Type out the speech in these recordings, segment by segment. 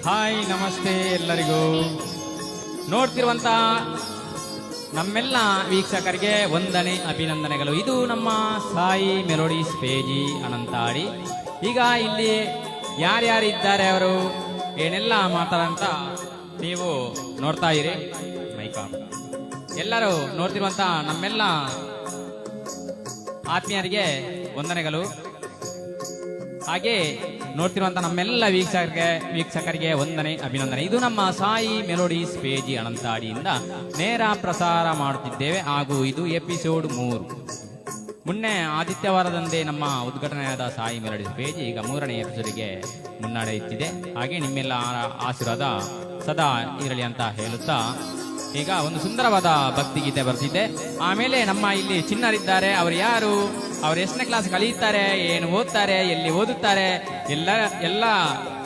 Hi ನಮಸ್ತೆ ಎಲ್ಲರಿಗೂ. ನೋಡ್ತಿರುವಂತ ನಮ್ಮೆಲ್ಲ ವೀಕ್ಷಕರಿಗೆ ವಂದನೆ ಅಭಿನಂದನೆಗಳು. ಇದು ನಮ್ಮ ಸಾಯಿ ಮೆಲೋಡಿಸ್ ಪೇಜಿ ಅನಂತಾಡಿ. ಈಗ ಇಲ್ಲಿ ಯಾರ್ಯಾರಿದ್ದಾರೆ ಅವರು ಏನೆಲ್ಲ ಮಾತಾಡಂತ ನೀವು ನೋಡ್ತಾ ಇರಿ. ಮೈಕಾ ಎಲ್ಲರೂ ನೋಡ್ತಿರುವಂತ ನಮ್ಮೆಲ್ಲ ಆತ್ಮೀಯರಿಗೆ ವಂದನೆಗಳು. ಹಾಗೆ ನೋಡ್ತಿರುವಂತ ನಮ್ಮೆಲ್ಲ ವೀಕ್ಷಕರಿಗೆ ವಂದನೆ ಅಭಿನಂದನೆ. ಇದು ನಮ್ಮ ಸಾಯಿ ಮೆಲೋಡಿಸ್ ಪೇಜಿ ಅನಂತಾಡಿಯಿಂದ ನೇರ ಪ್ರಸಾರ ಮಾಡುತ್ತಿದ್ದೇವೆ. ಹಾಗೂ ಇದು ಎಪಿಸೋಡ್ 3. ಮೊನ್ನೆ ಆದಿತ್ಯವಾರದಂದೇ ನಮ್ಮ ಉದ್ಘಾಟನೆಯಾದ ಸಾಯಿ ಮೆಲೋಡಿಸ್ ಪೇಜ್ ಈಗ 3ನೇ ಎಪಿಸೋಡ್ಗೆ ಮುನ್ನಡೆಯುತ್ತಿದೆ. ಹಾಗೆ ನಿಮ್ಮೆಲ್ಲ ಆಶೀರ್ವಾದ ಸದಾ ಇರಲಿ ಅಂತ ಹೇಳುತ್ತಾ ಈಗ ಒಂದು ಸುಂದರವಾದ ಭಕ್ತಿಗೀತೆ ಬರ್ತಿದ್ದೆ. ಆಮೇಲೆ ನಮ್ಮ ಇಲ್ಲಿ ಚಿನ್ನರಿದ್ದಾರೆ. ಅವರು ಯಾರು, ಅವರು ಎಷ್ಟನೇ ಕ್ಲಾಸ್ ಕಲಿಯುತ್ತಾರೆ, ಏನು ಓದ್ತಾರೆ, ಎಲ್ಲಿ ಓದುತ್ತಾರೆ, ಎಲ್ಲ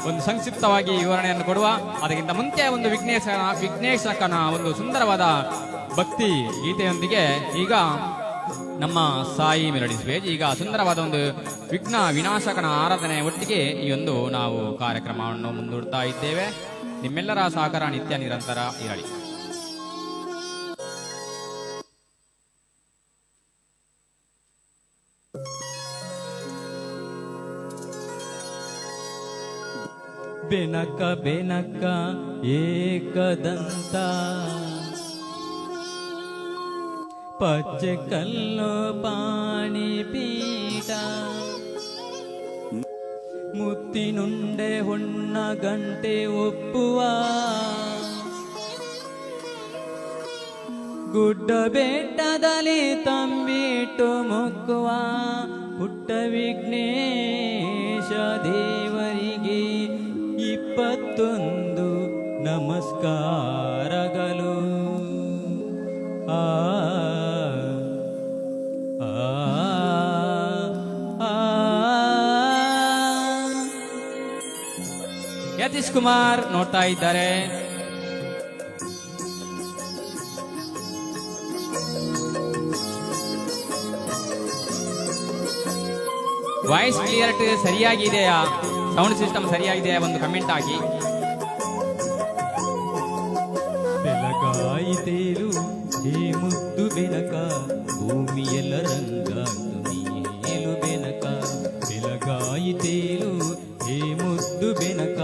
ಒಂದು ಸಂಕ್ಷಿಪ್ತವಾಗಿ ವಿವರಣೆಯನ್ನು ಕೊಡುವ. ಅದಕ್ಕಿಂತ ಮುಂಚೆ ಒಂದು ವಿಘ್ನೇಶಕನ ಒಂದು ಸುಂದರವಾದ ಭಕ್ತಿ ಗೀತೆಯೊಂದಿಗೆ ಈಗ ನಮ್ಮ ಸಾಯಿ ಮೆಲೋಡಿಸ್ ಪೇಜ್ ಈಗ ಸುಂದರವಾದ ಒಂದು ವಿಘ್ನ ವಿನಾಶಕನ ಆರಾಧನೆ ಒಟ್ಟಿಗೆ ಈ ಒಂದು ನಾವು ಕಾರ್ಯಕ್ರಮವನ್ನು ಮುಂದೂಡ್ತಾ ಇದ್ದೇವೆ. ನಿಮ್ಮೆಲ್ಲರ ಸಹಕಾರ ನಿತ್ಯ ನಿರಂತರ ಇರಲಿ. ಬೆನಕ ಬೆನಕ ಏಕದಂತ ಪಚ್ಚೆ ಕಲ್ಲು ಪಾಣಿ ಪೀಠ ಮುತ್ತಿನುಂಡೆ ಹೊನ್ನ ಗಂಟೆ ಒಪ್ಪುವ ಗುಡ್ಡ ಬೆಟ್ಟದಲ್ಲಿ ತಂಬಿಟ್ಟು ಮೊಕ್ಕುವ ಪುಟ್ಟ ವಿಘ್ನೇಶ ದೇವರಿಗೆ 21 ನಮಸ್ಕಾರಗಳು. ಆ ಯತೀಶ್ ಕುಮಾರ್ ನೋಡ್ತಾ ಇದ್ದಾರೆ. ವಾಯ್ಸ್ ಕ್ಲಿಯರಿಟಿ ಸರಿಯಾಗಿದೆಯಾ, ಸೌಂಡ್ ಸಿಸ್ಟಮ್ ಸರಿಯಾಗಿದೆಯಾ, ಒಂದು ಕಮೆಂಟ್ ಹಾಕಿ. ಬೆಳಗಾಯಿತೇಲು ಹೇ ಮುದ್ದು ಬೆನಕ ಭೂಮಿಯೆಲ್ಲ ರಂಗಾಯ್ತು ನೀಲು ಬೆನಕ. ಬೆಳಗಾಯಿತೇಲು ಹೇ ಮುದ್ದು ಬೆನಕ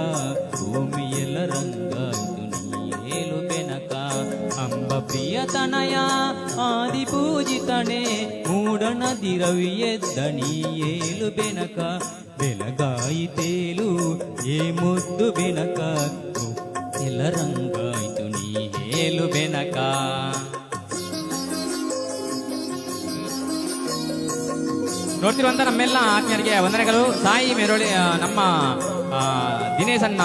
ಭೂಮಿಯೆಲ್ಲ ರಂಗಾಯ್ತು ನೀಲು ಬೆನಕ. ಅಂಬ ಪ್ರಿಯತನಯ ಆದಿಪೂಜಿತನೆ ಮೂಡನದಿ ರವಿಯೆದ್ದಣಿ ಏಲು ಬೆನಕ. ಬೆಳಗಾಯಿತೇಲು ಏ ಮುದ್ದು ಬೆನಕ ಎಲ್ಲ ರಂಗಾಯ್ತು ನೀ ಹೇಲು ಬೆನಕ. ನೋಡ್ತಿರುವಂತ ನಮ್ಮೆಲ್ಲ ಆತ್ಮೀಯರಿಗೆ ವಂದನೆಗಳು. ಸಾಯಿ ಮೆಲೋಡಿ ನಮ್ಮ ದಿನೇಶ್ ಅಣ್ಣ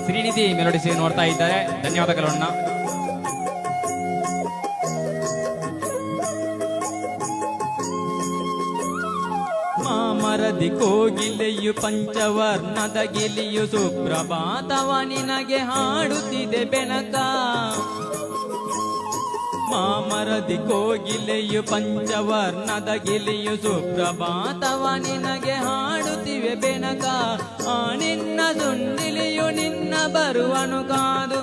ಶ್ರೀನಿಧಿ ಮೆಲೋಡಿಸಿ ನೋಡ್ತಾ ಇದ್ದಾರೆ. ಧನ್ಯವಾದಗಳನ್ನ. ಮಾಮರದಿ ಕೋಗಿಲೆಯು ಪಂಚವರ್ಣದ ಗಿಲಿಯು ಸುಪ್ರಭಾತವ ನಿನಗೆ ಹಾಡುತ್ತಿದೆ ಬೆನಕ. ಮಾಮರದಿ ಕೋಗಿಲೆಯು ಪಂಚವರ್ಣದ ಗಿಲಿಯು ಸುಪ್ರಭಾತವ ನಿನಗೆ ಹಾಡುತ್ತಿವೆ ಬೆನಕ. ಆ ನಿನ್ನ ಸುಂಡಿಲಿಯು ನಿನ್ನ ಬರುವನು ಕಾದು,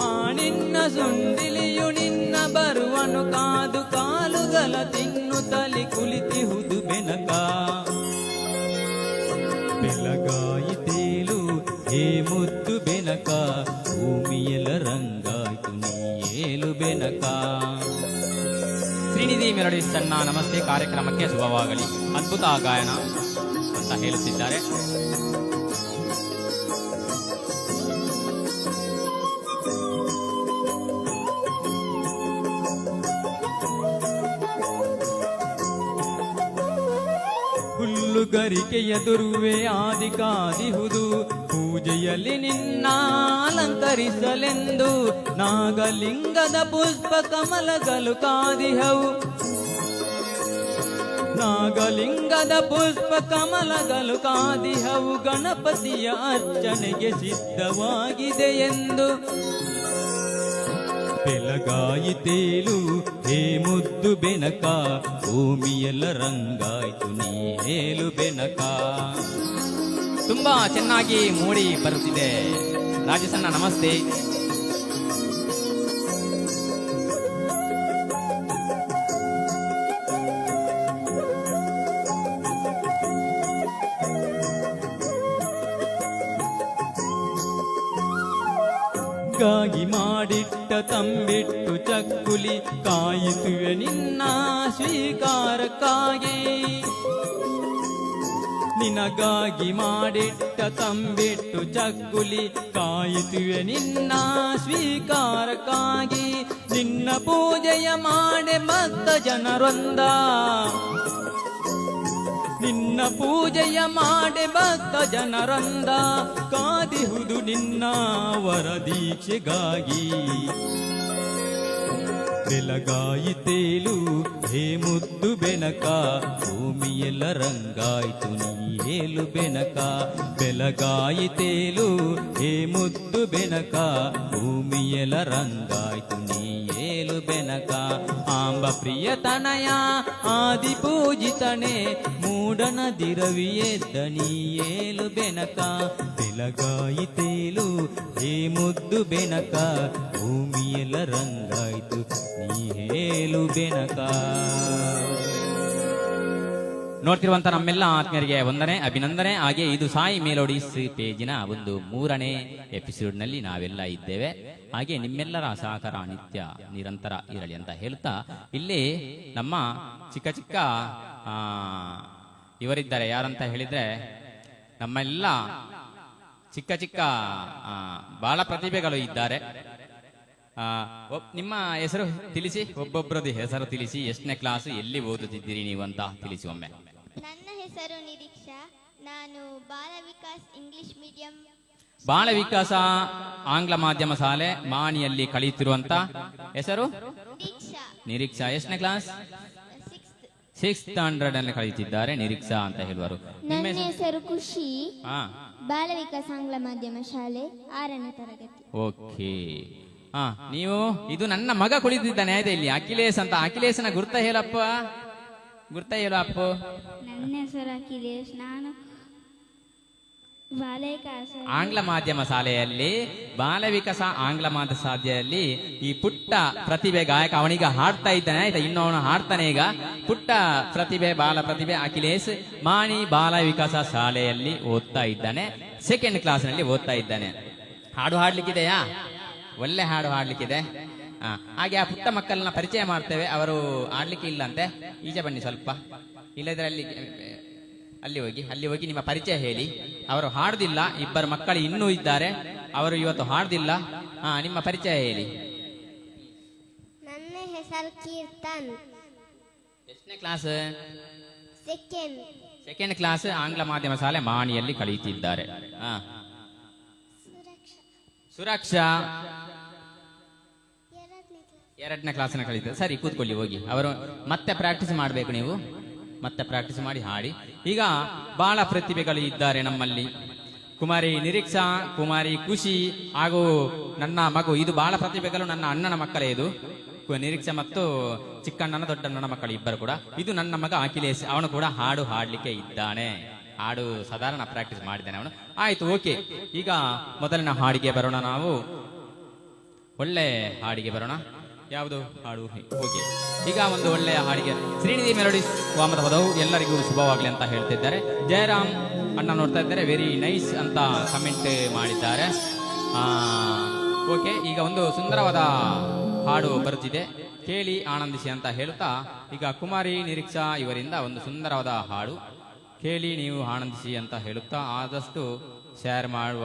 ಆ ನಿನ್ನ ಸುಂಡಿಲಿಯು ನಿನ್ನ ಬರುವನು ಕಾದು ಕಾಲುಗಳ ತಿನ್ನುತ್ತಲಿ ಕುಳಿತಿಹುದು ಬೆನಕ. ಬೆಳಗಾಯಿತೇಲು ಹೇ ಮುದ್ದು ಬೆನಕ ಭೂಮಿಯೆಲ್ಲ ರಂಗಾಯ್ತು ನೀಲು ಬೆನಕ. ಶ್ರೀನಿಧಿ ಮೆಲೋಡಿಸ್ ಅಣ್ಣ ನಮಸ್ತೆ, ಕಾರ್ಯಕ್ರಮಕ್ಕೆ ಶುಭವಾಗಲಿ, ಅದ್ಭುತ ಗಾಯನ ಅಂತ ಹೇಳುತ್ತಿದ್ದಾರೆ. ಹುಲ್ಲುಗರಿಕೆಯ ದುರ್ವೆ ಆದಿಕಾದಿಹುದು ಪೂಜೆಯಲ್ಲಿ ನಿನ್ನ ಅಲಂಕರಿಸಲೆಂದು ನಾಗಲಿಂಗದ ಪುಷ್ಪ ಕಮಲಗಳು ಕಾದಿಹವು. ನಾಗಲಿಂಗದ ಪುಷ್ಪ ಕಮಲಗಳು ಕಾದಿಹವು ಗಣಪತಿಯ ಅರ್ಚನೆಗೆ ಸಿದ್ಧವಾಗಿದೆ ಎಂದು. ಬೆಳಗಾಯಿತೇಲು ಹೇ ಮುದ್ದು ಬೆನಕ ಭೂಮಿಯೆಲ್ಲ ರಂಗಾಯ್ತು ನೀ ಹೇಲು ಬೆನಕ. ತುಂಬಾ ಚೆನ್ನಾಗಿ ಮೂಡಿ ಬರುತ್ತಿದೆ. ರಾಜೇಶಣ್ಣ ನಮಸ್ತೆ. ಗಾಗಿ ಮಾಡಿಟ್ಟ ತಂಬಿಟ್ಟು ಚಕ್ಕುಲಿ ಕಾಯಿಸುವೆ ನಿನ್ನ ಸ್ವೀಕಾರಕ್ಕಾಗಿ. ನಿನಗಾಗಿ ಮಾಡಿಟ್ಟ ತಂಬಿಟ್ಟು ಚಕ್ಕುಲಿ ಕಾಯಿಸುವೆ ನಿನ್ನ ಸ್ವೀಕಾರಕ್ಕಾಗಿ. ನಿನ್ನ ಪೂಜೆಯ ಮಾಡೆ ಭಕ್ತ ಜನರೊಂದ, ನಿನ್ನ ಪೂಜೆಯ ಮಾಡೆ ಭಕ್ತ ಜನರಂದ. ಕಾದಿಹುದು ನಿನ್ನ ವರದೀಕ್ಷೆಗಾಗಿ. ಬೆಲಗಾಯಿತೇಲು ಹೇ ಮುದ್ದು ಬೆನಕ, ಭೂಮಿಯೆಲ್ಲ ರಂಗಾಯ್ತು ನೀ ಹೇಳು ಬೆನಕ. ಬೆಲಗಾಯಿತೇಲು ಹೇ ಮುದ್ದು ಬೆನಕ, ಭೂಮಿಯೆಲ್ಲ ರಂಗಾಯ್ತು ನೀ ಹೇಳು ಬೆನಕ. ಆಂಬ ಪ್ರಿಯತನಯ ಆದಿ ಪೂಜಿತನೆ, ಮೂಡನದಿರವಿಯೆದ್ದ ನೀ ಏಲು ಬೆನಕ. ಬೆಲಗಾಯಿತೇಲು ಹೇ ಮುದ್ದು ಬೆನಕ, ಭೂಮಿಯೆಲ್ಲ ರಂಗಾಯ್ತು ನೀ ಹೇಳು ಬೆನಕ. ನೋಡ್ತಿರುವಂತ ನಮ್ಮೆಲ್ಲ ಆತ್ಮೀಯರಿಗೆ ವಂದನೆ, ಅಭಿನಂದನೆ. ಹಾಗೆ ಇದು ಸಾಯಿ ಮೆಲೋಡಿಸ್ ಪೇಜಿನ ಒಂದು 3ನೇ ಎಪಿಸೋಡ್ ನಲ್ಲಿ ನಾವೆಲ್ಲ ಇದ್ದೇವೆ. ಹಾಗೆ ನಿಮ್ಮೆಲ್ಲರ ಸಹಕಾರ ನಿತ್ಯ ನಿರಂತರ ಇರಲಿ ಅಂತ ಹೇಳ್ತಾ, ಇಲ್ಲಿ ನಮ್ಮ ಚಿಕ್ಕ ಚಿಕ್ಕ ಇವರಿದ್ದಾರೆ. ಯಾರಂತ ಹೇಳಿದ್ರೆ ನಮ್ಮೆಲ್ಲ ಚಿಕ್ಕ ಚಿಕ್ಕ ಬಾಲ ಪ್ರತಿಭೆಗಳು ಇದ್ದಾರೆ. ನಿಮ್ಮ ಹೆಸರು ತಿಳಿಸಿ, ಒಬ್ಬೊಬ್ಬರದ್ದು ಹೆಸರು ತಿಳಿಸಿ. ಎಷ್ಟನೇ ಕ್ಲಾಸ್, ಎಲ್ಲಿ ಓದುತ್ತಿದ್ದೀರಿ ನೀವು ಅಂತ ತಿಳಿಸಿ ಒಮ್ಮೆ. ನನ್ನ ಹೆಸರು ನಿರೀಕ್ಷಾ. ನಾನು ಬಾಲ ವಿಕಾಸ್ ಇಂಗ್ಲಿಷ್ ಮೀಡಿಯಂ, ಬಾಲ ವಿಕಾಸ ಆಂಗ್ಲ ಮಾಧ್ಯಮ ಶಾಲೆ ಮಾಣಿಯಲ್ಲಿ ಕಲಿಯುತ್ತಿರುವಂತ ಹೆಸರು ನಿರೀಕ್ಷಾ. ಎಷ್ಟನೇ ಕ್ಲಾಸ್? 6th ಸ್ಟ್ಯಾಂಡರ್ಡ್ ಅಲ್ಲಿ ಕಲಿಯುತ್ತಿದ್ದಾರೆ ನಿರೀಕ್ಷಾ ಅಂತ ಹೇಳುವರು. ನನ್ನ ಹೆಸರು ಖುಷಿ. ಬಾಲ ವಿಕಾಸ ಆಂಗ್ಲ ಮಾಧ್ಯಮ ಶಾಲೆ 6ನೇ ತರಗತಿ. ಓಕೆ. ನೀವು ಇದು ನನ್ನ ಮಗ ಕುಳಿತಿದ್ದಾನೆ ಆಯ್ತಾ ಇಲ್ಲಿ, ಅಖಿಲೇಶ್ ಅಂತ. ಅಖಿಲೇಶನ ಗುರ್ತ ಹೇಳಪ್ಪ, ಗುರ್ತ ಹೇಳು ಅಪ್ಪ. ನನ್ನ ಹೆಸರು ಅಖಿಲೇಶ್. ನಾನು ಆಂಗ್ಲ ಮಾಧ್ಯಮ ಶಾಲೆಯಲ್ಲಿ ಬಾಲ ವಿಕಾಸ ಆಂಗ್ಲ ಮಾಧ್ಯಮ ಶಾಲೆಯಲ್ಲಿ ಈ ಪುಟ್ಟ ಪ್ರತಿಭೆ ಗಾಯಕ ಅವನಿಗ ಹಾಡ್ತಾ ಇದ್ದಾನೆ ಆಯ್ತಾ. ಇನ್ನು ಅವನು ಹಾಡ್ತಾನೆ ಈಗ. ಪುಟ್ಟ ಪ್ರತಿಭೆ ಬಾಲ ಪ್ರತಿಭೆ ಅಖಿಲೇಶ್ ಮಾಣಿ ಬಾಲ ವಿಕಾಸ ಶಾಲೆಯಲ್ಲಿ ಓದ್ತಾ ಇದ್ದಾನೆ. 2nd ಕ್ಲಾಸ್ ನಲ್ಲಿ ಓದ್ತಾ ಇದ್ದಾನೆ. ಹಾಡು ಹಾಡ್ಲಿಕ್ಕಿದೆಯಾ? ಒಳ್ಳೆ ಹಾಡು ಹಾಡ್ಲಿಕ್ಕಿದೆ. ಹಾಗೆ ಆ ಪುಟ್ಟ ಮಕ್ಕಳನ್ನ ಪರಿಚಯ ಮಾಡ್ತೇವೆ. ಅವರು ಆಡ್ಲಿಕ್ಕೆ ಇಲ್ಲ ಅಂತೆ, ಈಚೆ ಬನ್ನಿ ಸ್ವಲ್ಪ. ಇಲ್ಲದ್ರೆ ಅಲ್ಲಿ ಹೋಗಿ ನಿಮ್ಮ ಪರಿಚಯ ಹೇಳಿ. ಅವರು ಹಾಡುದಿಲ್ಲ, ಇಬ್ಬರು ಮಕ್ಕಳು ಇನ್ನೂ ಇದ್ದಾರೆ, ಅವರು ಇವತ್ತು ಹಾಡುದಿಲ್ಲ. ನಿಮ್ಮ ಪರಿಚಯ ಹೇಳಿ. ನನ್ನ ಹೆಸರು ಕೀರ್ತನ್. ಎಷ್ಟನೇ ಕ್ಲಾಸ್? 2nd ಕ್ಲಾಸ್ ಆಂಗ್ಲ ಮಾಧ್ಯಮ ಶಾಲೆ ಮಾಣಿಯಲ್ಲಿ ಕಲಿಯುತ್ತಿದ್ದಾರೆ. ಸುರಕ್ಷಾ 2ನೇ ಕ್ಲಾಸ್ನ ಕಲಿತಾರೆ. ಸರಿ, ಕೂತ್ಕೊಳ್ಳಿ ಹೋಗಿ. ಅವರು ಮತ್ತೆ ಪ್ರಾಕ್ಟೀಸ್ ಮಾಡಬೇಕು, ನೀವು ಮತ್ತೆ ಪ್ರಾಕ್ಟೀಸ್ ಮಾಡಿ ಹಾಡಿ. ಈಗ ಬಹಳ ಪ್ರತಿಭೆಗಳು ಇದ್ದಾರೆ ನಮ್ಮಲ್ಲಿ. ಕುಮಾರಿ ನಿರೀಕ್ಷಾ, ಕುಮಾರಿ ಖುಷಿ ಹಾಗೂ ನನ್ನ ಮಗು. ಇದು ಬಹಳ ಪ್ರತಿಭೆಗಳು ನನ್ನ ಅಣ್ಣನ ಮಕ್ಕಳೇ. ಇದು ನಿರೀಕ್ಷಾ ಮತ್ತು ಚಿಕ್ಕಣ್ಣನ ದೊಡ್ಡಣ್ಣನ ಮಕ್ಕಳು ಇಬ್ಬರು ಕೂಡ. ಇದು ನನ್ನ ಮಗ ಅಖಿಲೇಶ್, ಅವನು ಕೂಡ ಹಾಡು ಹಾಡ್ಲಿಕ್ಕೆ ಇದ್ದಾನೆ. ಹಾಡು ಸಾಧಾರಣ ಪ್ರಾಕ್ಟೀಸ್ ಮಾಡಿದ್ದಾನೆ ಅವನು. ಆಯ್ತು, ಓಕೆ. ಈಗ ಮೊದಲಿನ ಹಾಡಿಗೆ ಬರೋಣ. ನಾವು ಒಳ್ಳೆ ಹಾಡಿಗೆ ಬರೋಣ. ಯಾವುದು ಹಾಡು? ಓಕೆ. ಈಗ ಒಂದು ಒಳ್ಳೆಯ ಹಾಡಿಗೆ ಶ್ರೀನಿಧಿ ಮೆಲೋಡಿಸ್ ವಾಮದ ಪದವು ಎಲ್ಲರಿಗೂ ಶುಭವಾಗಲಿ ಅಂತ ಹೇಳ್ತಿದ್ದಾರೆ. ಜಯರಾಮ್ ಅಣ್ಣ ನೋಡ್ತಾ ಇದ್ದಾರೆ, ವೆರಿ ನೈಸ್ ಅಂತ ಕಮೆಂಟ್ ಮಾಡಿದ್ದಾರೆ. ಓಕೆ. ಈಗ ಒಂದು ಸುಂದರವಾದ ಹಾಡು ಬರುತ್ತಿದೆ, ಕೇಳಿ ಆನಂದಿಸಿ ಅಂತ ಹೇಳ್ತಾ, ಈಗ ಕುಮಾರಿ ನಿರೀಕ್ಷಾ ಇವರಿಂದ ಒಂದು ಸುಂದರವಾದ ಹಾಡು ಕೇಳಿ ನೀವು ಆನಂದಿಸಿ ಅಂತ ಹೇಳುತ್ತಾ, ಆದಷ್ಟು ಶೇರ್ ಮಾಡುವ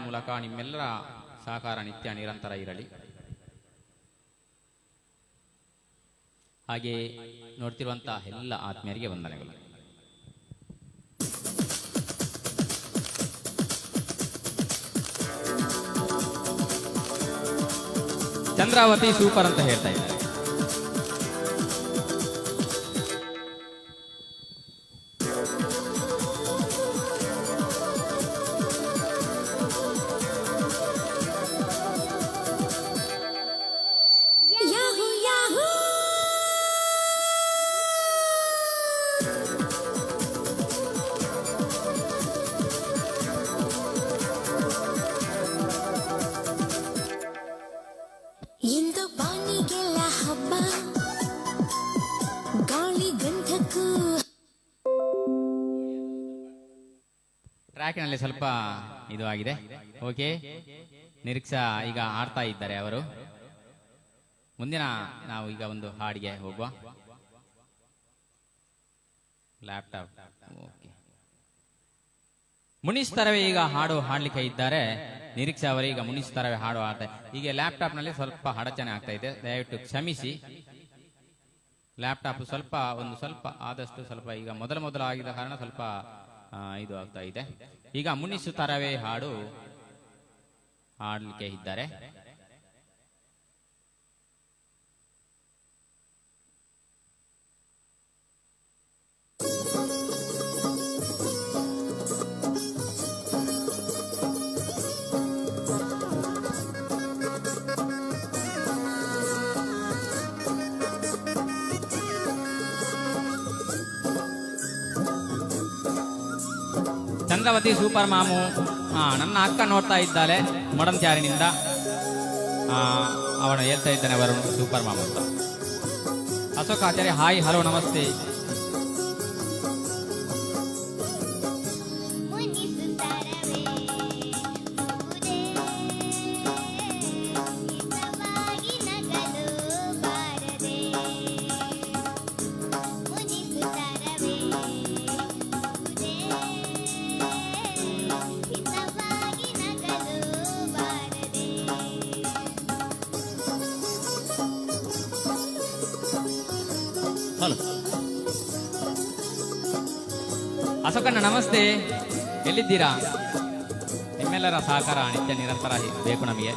ಮೂಲಕ ನಿಮ್ಮೆಲ್ಲರ ಸಹಕಾರ ನಿತ್ಯ ನಿರಂತರ ಇರಲಿ. ಹಾಗೆ ನೋಡ್ತಿರುವಂತಹ ಎಲ್ಲ ಆತ್ಮೀಯರಿಗೆ ವಂದನೆಗಳು. ಚಂದ್ರಾವತಿ ಸೂಪರ್ ಅಂತ ಹೇಳ್ತಾ ಇದ್ದಾರೆ. ಟ್ರ್ಯಾಕಿನಲ್ಲಿ ಸ್ವಲ್ಪ ಇದು ಆಗಿದೆ. ಓಕೆ, ನಿರೀಕ್ಷಾ ಈಗ ಆಡ್ತಾ ಇದ್ದಾರೆ ಅವರು. ಮುಂದಿನ ನಾವು ಈಗ ಒಂದು ಹಾಡಿಗೆ ಹೋಗುವ. Laptop okay. ಮುನೀಶ್ ತರವೇ ಈಗ ಹಾಡು ಹಾಡ್ಲಿಕ್ಕೆ ಇದ್ದಾರೆ. ನಿರೀಕ್ಷಾ ಅವರು ಈಗ ಮುನೀಶ್ ತರವೇ ಹಾಡು ಹಾಡ್ತಾರೆ. ಈಗ ಲ್ಯಾಪ್ಟಾಪ್ ನಲ್ಲಿ ಸ್ವಲ್ಪ ಅಡಚಣೆ ಆಗ್ತಾ ಇದೆ, ದಯವಿಟ್ಟು ಕ್ಷಮಿಸಿ. ಲ್ಯಾಪ್ಟಾಪ್ ಸ್ವಲ್ಪ ಆದಷ್ಟು ಸ್ವಲ್ಪ ಈಗ ಮೊದಲ ಆಗಿದ ಕಾರಣ ಸ್ವಲ್ಪ ಇದು ಆಗ್ತಾ ಇದೆ. ಈಗ ಮುನೀಶ್ ತರವೇ ಹಾಡು ಹಾಡ್ಲಿಕ್ಕೆ ಇದ್ದಾರೆ. ಚಂದ್ರವತಿ ಸೂಪರ್ ಮಾಮು ನನ್ನ ಅಕ್ಕ ನೋಡ್ತಾ ಇದ್ದಾಳೆ ಮೊಡಂತ್ಯಾರಿನಿಂದ. ಅವನು ಹೇಳ್ತಾ ಇದ್ದಾನೆ ವರುಣ್ ಸೂಪರ್ ಮಾಮು ಅಂತ. ಅಶೋಕ್ ಆಚಾರ್ಯ ಹಾಯ್, ಹಲೋ, ನಮಸ್ತೆ. ಅಶೋಕಣ್ಣ ನಮಸ್ತೆ, ಎಲ್ಲಿದ್ದೀರಾ? ನಿಮ್ಮೆಲ್ಲರ ಸಹಕಾರ ನಿತ್ಯ ನಿರಂತರ ಬೇಕು ನಮಗೆ.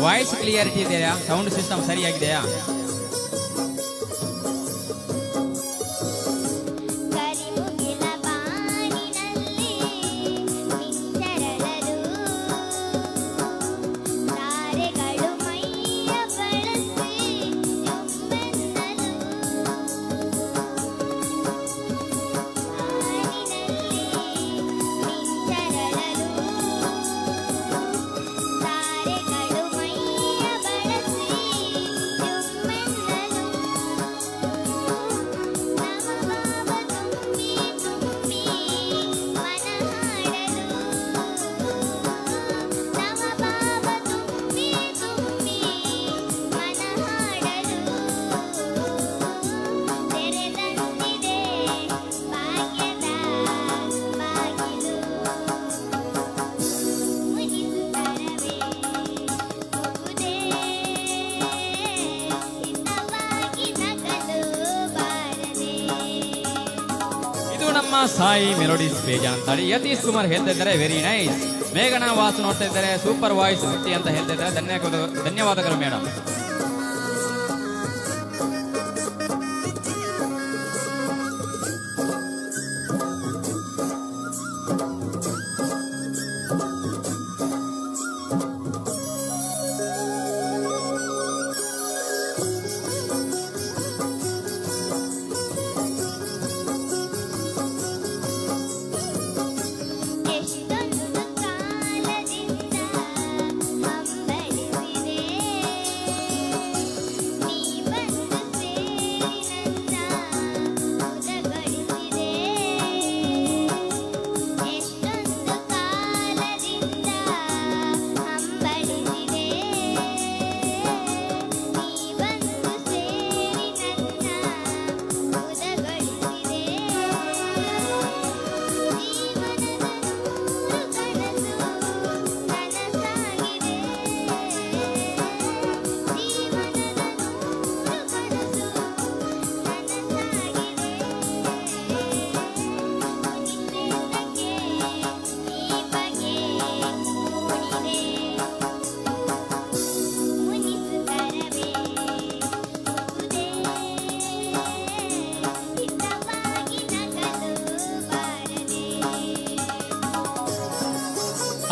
ವಾಯ್ಸ್ ಕ್ಲಿಯರಿಟಿ ಇದೆಯಾ? ಸೌಂಡ್ ಸಿಸ್ಟಮ್ ಸರಿಯಾಗಿದೆಯಾ? ಸಾಯಿ ಮೆಲೋಡಿಸ್ ಪೇಜ್ ಅಂತ ಯತೀಶ್ ಕುಮಾರ್ ಹೇಳ್ತಾ ಇದ್ದಾರೆ, ವೆರಿ ನೈಸ್. ಮೇಘನಾ ವಾಸು ನೋಡ್ತಾ ಇದ್ದಾರೆ, ಸೂಪರ್ ವಾಯ್ಸ್ ಅಂತ ಹೇಳ್ತಾ ಇದ್ದಾರೆ. ಧನ್ಯವಾದಗಳು ಮೇಡಮ್.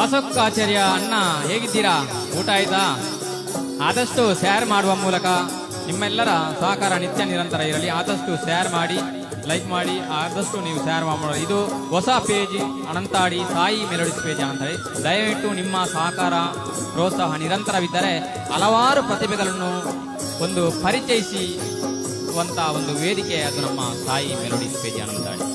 ಅಶೋಕ್ ಆಚಾರ್ಯ ಅಣ್ಣ ಹೇಗಿದ್ದೀರಾ? ಊಟ ಆಯ್ತಾ? ಆದಷ್ಟು ಶೇರ್ ಮಾಡುವ ಮೂಲಕ ನಿಮ್ಮೆಲ್ಲರ ಸಹಕಾರ ನಿತ್ಯ ನಿರಂತರ ಇರಲಿ. ಆದಷ್ಟು ಶೇರ್ ಮಾಡಿ, ಲೈಕ್ ಮಾಡಿ, ಆದಷ್ಟು ನೀವು ಶೇರ್ ಮಾಡಿ. ಇದು ಹೊಸ page Anantadi Sai melodies page Anantadi. ದಯವಿಟ್ಟು ನಿಮ್ಮ ಸಹಕಾರ ಪ್ರೋತ್ಸಾಹ ನಿರಂತರವಿದ್ದರೆ ಹಲವಾರು ಪ್ರತಿಭೆಗಳನ್ನು ಒಂದು ಪರಿಚಯಿಸುವಂತ ಒಂದು ವೇದಿಕೆ ಅದು ನಮ್ಮ Sai melodies page Ananthadi.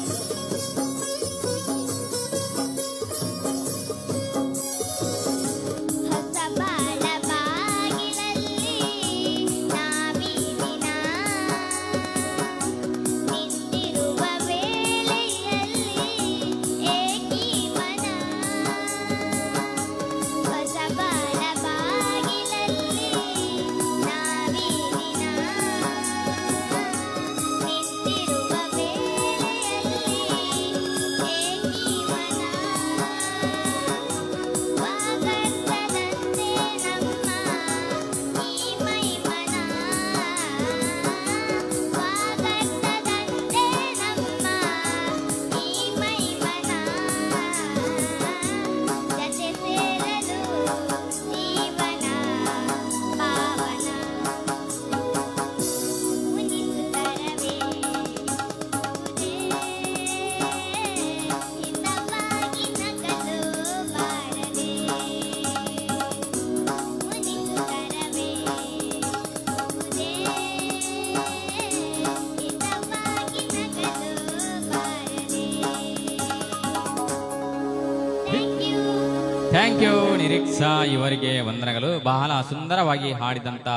Thank you Niriksha, ಇವರಿಗೆ ವಂದನೆಗಳು. ಬಹಳ ಸುಂದರವಾಗಿ ಹಾಡಿದಂತ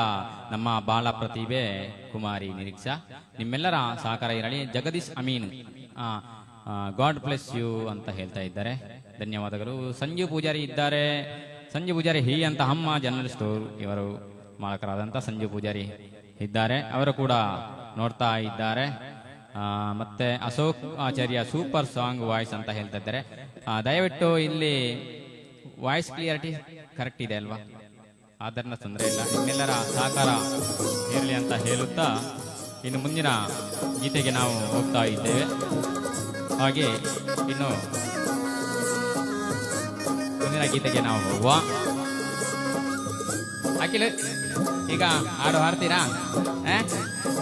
ನಮ್ಮ ಬಾಲ ಪ್ರತಿಭೆ ಕುಮಾರಿ ನಿರೀಕ್ಷಾ, ನಿಮ್ಮೆಲ್ಲರ ಸಹಕಾರ ಇರಲಿ. Jagadish Amin God bless you ಅಂತ ಹೇಳ್ತಾ ಇದ್ದಾರೆ, ಧನ್ಯವಾದಗಳು. ಸಂಜು ಪೂಜಾರಿ ಇದ್ದಾರೆ, ಸಂಜು ಪೂಜಾರಿ ಹಿ ಅಂತ ಅಮ್ಮ ಜನರಲ್ ಸ್ಟೋರ್ ಇವರು ಮಾಲಕರಾದಂತ ಸಂಜು ಪೂಜಾರಿ ಇದ್ದಾರೆ, ಅವರು ಕೂಡ ನೋಡ್ತಾ ಇದ್ದಾರೆ. ಮತ್ತೆ ಅಶೋಕ್ ಆಚಾರ್ಯ ಸೂಪರ್ ಸಾಂಗ್ ವಾಯ್ಸ್ ಅಂತ ಹೇಳ್ತಾ ಇದ್ದಾರೆ. ದಯವಿಟ್ಟು ಇಲ್ಲಿ ವಾಯ್ಸ್ ಕ್ಲಿಯರಿಟಿ ಕರೆಕ್ಟ್ ಇದೆ ಅಲ್ವಾ? ಆದ್ದರಿಂದ ತೊಂದರೆ ಇಲ್ಲ, ನಿಮ್ಮೆಲ್ಲರ ಸಹಕಾರ ಇರಲಿ ಅಂತ ಹೇಳುತ್ತಾ ಇನ್ನು ಮುಂದಿನ ಗೀತೆಗೆ ನಾವು ಹೋಗ್ತಾ ಇದ್ದೇವೆ. ಹಾಗೆ ಇನ್ನು ಮುಂದಿನ ಗೀತೆಗೆ ನಾವು ಹೋಗುವ. ಅಖಿಲ್ ಈಗ ಹಾಡು ಹಾಡ್ತೀರಾ?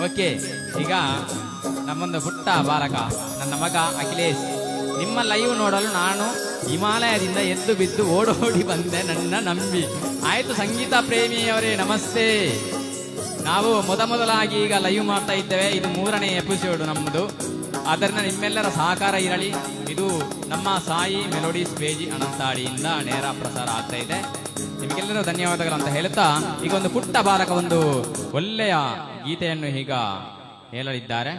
ಓಕೆ, ಈಗ ನಮ್ಮೊಂದು ಪುಟ್ಟ ಬಾಲಕ ನನ್ನ ಮಗ ಅಖಿಲೇಶ್, ನಿಮ್ಮ ಲೈವ್ ನೋಡಲು ನಾನು ಹಿಮಾಲಯದಿಂದ ಎದ್ದು ಬಿದ್ದು ಓಡೋಡಿ ಬಂದೆ ನನ್ನ ನಂಬಿ. ಆಯ್ತು ಸಂಗೀತ ಪ್ರೇಮಿಯವರೇ, ನಮಸ್ತೆ. ನಾವು ಮೊದಲಾಗಿ ಈಗ ಲೈವ್ ಮಾಡ್ತಾ ಇದ್ದೇವೆ, ಇದು 3ನೇ ಎಪಿಸೋಡ್ ನಮ್ಮದು. ಆದ್ದರಿಂದ ನಿಮ್ಮೆಲ್ಲರ ಸಹಕಾರ ಇರಲಿ. ಇದು ನಮ್ಮ ಸಾಯಿ ಮೆಲೋಡಿಸ್ ಪೇಜ್ ಅನಂತಾಡಿಯಿಂದ ನೇರ ಪ್ರಸಾರ ಆಗ್ತಾ ಇದೆ. ನಿಮಗೆಲ್ಲರೂ ಧನ್ಯವಾದಗಳು ಅಂತ ಹೇಳುತ್ತಾ ಈಗ ಒಂದು ಪುಟ್ಟ ಬಾಲಕ ಒಂದು ಒಳ್ಳೆಯ ಗೀತೆಯನ್ನು ಈಗ ಹೇಳಲಿದ್ದಾರೆ.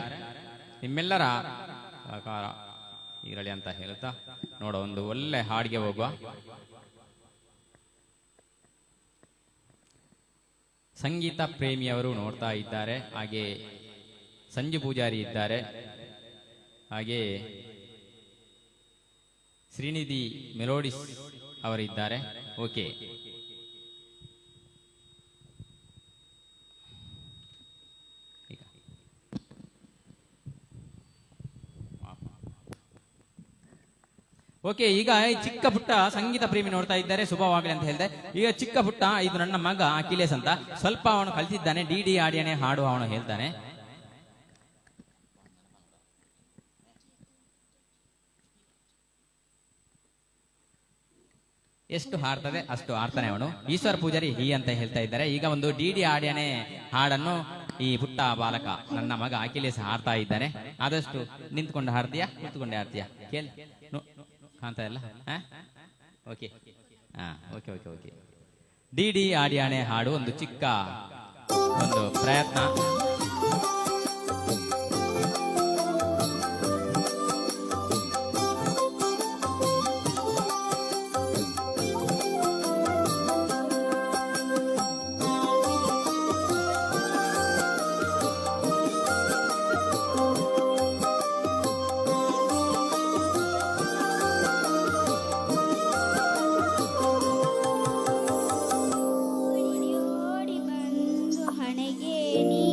ನಿಮ್ಮೆಲ್ಲರ ಸಹಕಾರ ಇರಲಿ ಅಂತ ಹೇಳುತ್ತಾ ನೋಡ ಒಂದು ಒಳ್ಳೆ ಹಾಡಿಗೆ ಹೋಗುವ. ಸಂಗೀತ ಪ್ರೇಮಿಯವರು ನೋಡ್ತಾ ಇದ್ದಾರೆ, ಹಾಗೆ ಸಂಜು ಪೂಜಾರಿ ಇದ್ದಾರೆ, ಹಾಗೆ ಶ್ರೀನಿಧಿ ಮೆಲೋಡಿಸ್ ಅವರಿದ್ದಾರೆ. Okay, okay. ಈಗ ಚಿಕ್ಕ ಪುಟ್ಟ ಸಂಗೀತ ಪ್ರೇಮಿ ನೋಡ್ತಾ ಇದ್ದಾರೆ, ಶುಭವಾಗಲಿ ಅಂತ ಹೇಳಿದೆ. ಈಗ ಚಿಕ್ಕ ಪುಟ್ಟ ಇದು ನನ್ನ ಮಗ ಅಖಿಲೇಶ್ ಅಂತ, ಸ್ವಲ್ಪ ಅವನು ಕಲಿತಿದ್ದಾನೆ, ಡಿ ಆಡಿಯನೆ ಹಾಡು ಅವನು ಹೇಳ್ತಾನೆ. ಎಷ್ಟು ಹಾಡ್ತದೆ ಅಷ್ಟು ಹಾಡ್ತಾನೆ ಅವನು. ಈಶ್ವರ ಪೂಜಾರಿ ಹಿ ಅಂತ ಹೇಳ್ತಾ ಇದ್ದಾರೆ. ಈಗ ಒಂದು ಡಿ ಆಡಿಯನೆ ಹಾಡನ್ನು ಈ ಪುಟ್ಟ ಬಾಲಕ ನನ್ನ ಮಗ ಅಖಿಲೇಶ್ ಹಾಡ್ತಾ ಇದ್ದಾನೆ. ಆದಷ್ಟು ನಿಂತ್ಕೊಂಡು ಹಾಡ್ತೀಯಾ, ನಿಂತ್ಕೊಂಡೆ ಹಾಡ್ತೀಯಾ? ಕೇಳಿ ಕಾಣ್ತಾ ಇಲ್ಲ? Okay, okay okay okay. ಡಿ ಆಡಿಯಾಣೆ ಹಾಡು ಒಂದು ಚಿಕ್ಕ ಒಂದು ಪ್ರಯತ್ನ. ಓಡಿ ಬಂದು ಹಣೆಗೆ ನೀ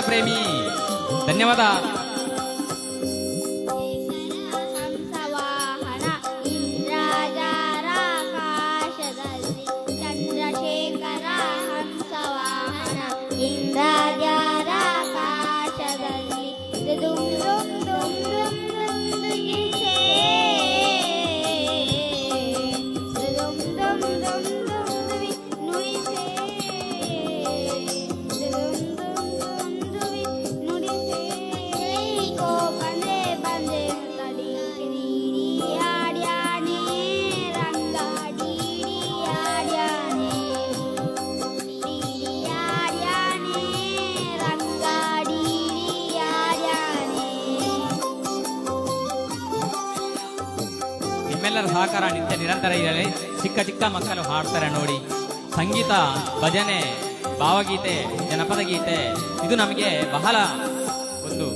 ಪ್ರೇಮಿ. ಧನ್ಯವಾದ. ಹಂಸವಾಹನ ಇಂದ್ರಜಾರಾಕಾಶದಲ್ಲಿ ಚಂದ್ರಶೇಖರ ಹಂಸವಾಹನ ಇಂದ್ರಜಾರಾಕಾಶದಲ್ಲಿ ದುಮ್ ದುಮ್ ದುಮ್ ದುಮ್ ದುಮ್ ದುಗಿಸೆ. ದುಮ್ ದುಮ್ ದುಮ್ ದುಮ್ ದುವಿ ನುಡಿಸೆ. ದುಮ್ ದುಮ್ ದುಮ್ ದುವಿ ನುಡಿಸೆ. ಕೋ ಬಂದೆ ಬಂದೆ ತಡಿ ಆಡ್ಯಾನೆ ರಂಗಾಡಿ ಆಡ್ಯಾನೆ ಆಡ್ಯಾನೆ ರಂಗಾಡಿ ಆಡ್ಯಾನೆ. ನಿಮ್ಮೆಲ್ಲರ ಸಹಕಾರ ನಿತ್ಯ ನಿರಂತರ ಇರಲಿ. ಚಿಕ್ಕ ಚಿಕ್ಕ ಮಕ್ಕಳು ಹಾಡ್ತಾರೆ ನೋಡಿ. ಸಂಗೀತ, ಭಜನೆ, ಭಾವಗೀತೆ, ಜನಪದ ಗೀತೆ ಇದು ನಮಗೆ ಬಹಳ ಒಂದು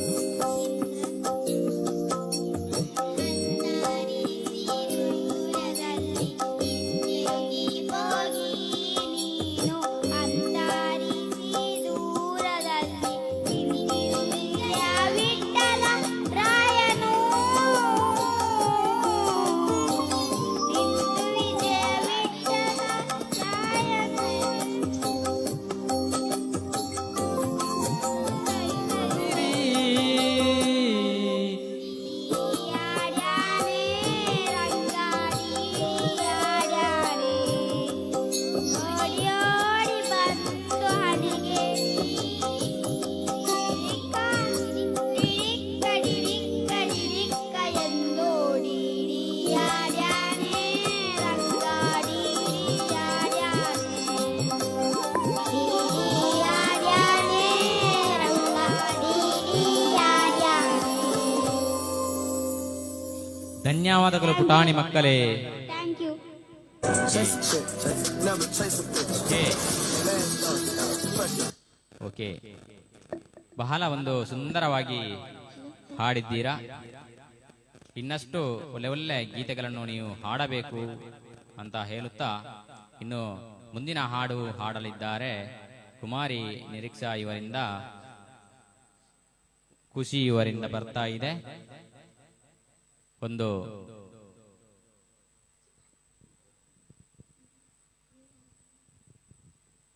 ಧನ್ಯವಾದಗಳು ಪುಟಾಣಿ ಮಕ್ಕಳೇ. Thank you. ಓಕೆ, ಬಹಳ ಒಂದು ಸುಂದರವಾಗಿ ಹಾಡಿದ್ದೀರಾ. ಇನ್ನಷ್ಟು ಒಳ್ಳೆ ಒಳ್ಳೆ ಗೀತೆಗಳನ್ನು ನೀವು ಹಾಡಬೇಕು ಅಂತ ಹೇಳುತ್ತಾ ಇನ್ನು ಮುಂದಿನ ಹಾಡು ಹಾಡಲಿದ್ದಾರೆ ಕುಮಾರಿ ನಿರೀಕ್ಷಾ ಇವರಿಂದ. ಖುಷಿ ಇವರಿಂದ ಬರ್ತಾ ಇದೆ ಒಂದು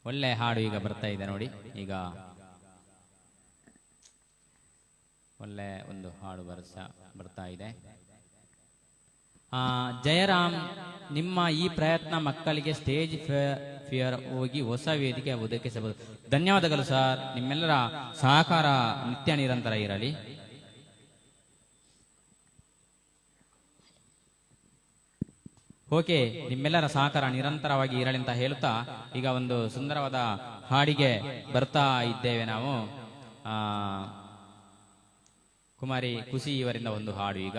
ಒಳ್ಳೆ ಹಾಡು ಈಗ ಬರ್ತಾ ಇದೆ ನೋಡಿ. ಈಗ ಒಳ್ಳೆ ಒಂದು ಹಾಡು ಬರ್ತಾ ಇದೆ. ಜಯರಾಮ್, ನಿಮ್ಮ ಈ ಪ್ರಯತ್ನ ಮಕ್ಕಳಿಗೆ ಸ್ಟೇಜ್ ಫಿಯರ್ ಹೋಗಿ ಹೊಸ ವೇದಿಕೆ ಒದಗಿಸಬಹುದು. ಧನ್ಯವಾದಗಳು ಸರ್. ನಿಮ್ಮೆಲ್ಲರ ಸಹಕಾರ ನಿತ್ಯ ನಿರಂತರ ಇರಲಿ. ಓಕೆ, ನಿಮ್ಮೆಲ್ಲರ ಸಹಕಾರ ನಿರಂತರವಾಗಿ ಇರಲಿ ಅಂತ ಹೇಳುತ್ತಾ ಈಗ ಒಂದು ಸುಂದರವಾದ ಹಾಡಿಗೆ ಬರ್ತಾ ಇದ್ದೇವೆ ನಾವು. ಕುಮಾರಿ ಖುಷಿ ಇವರಿಂದ ಒಂದು ಹಾಡು ಈಗ.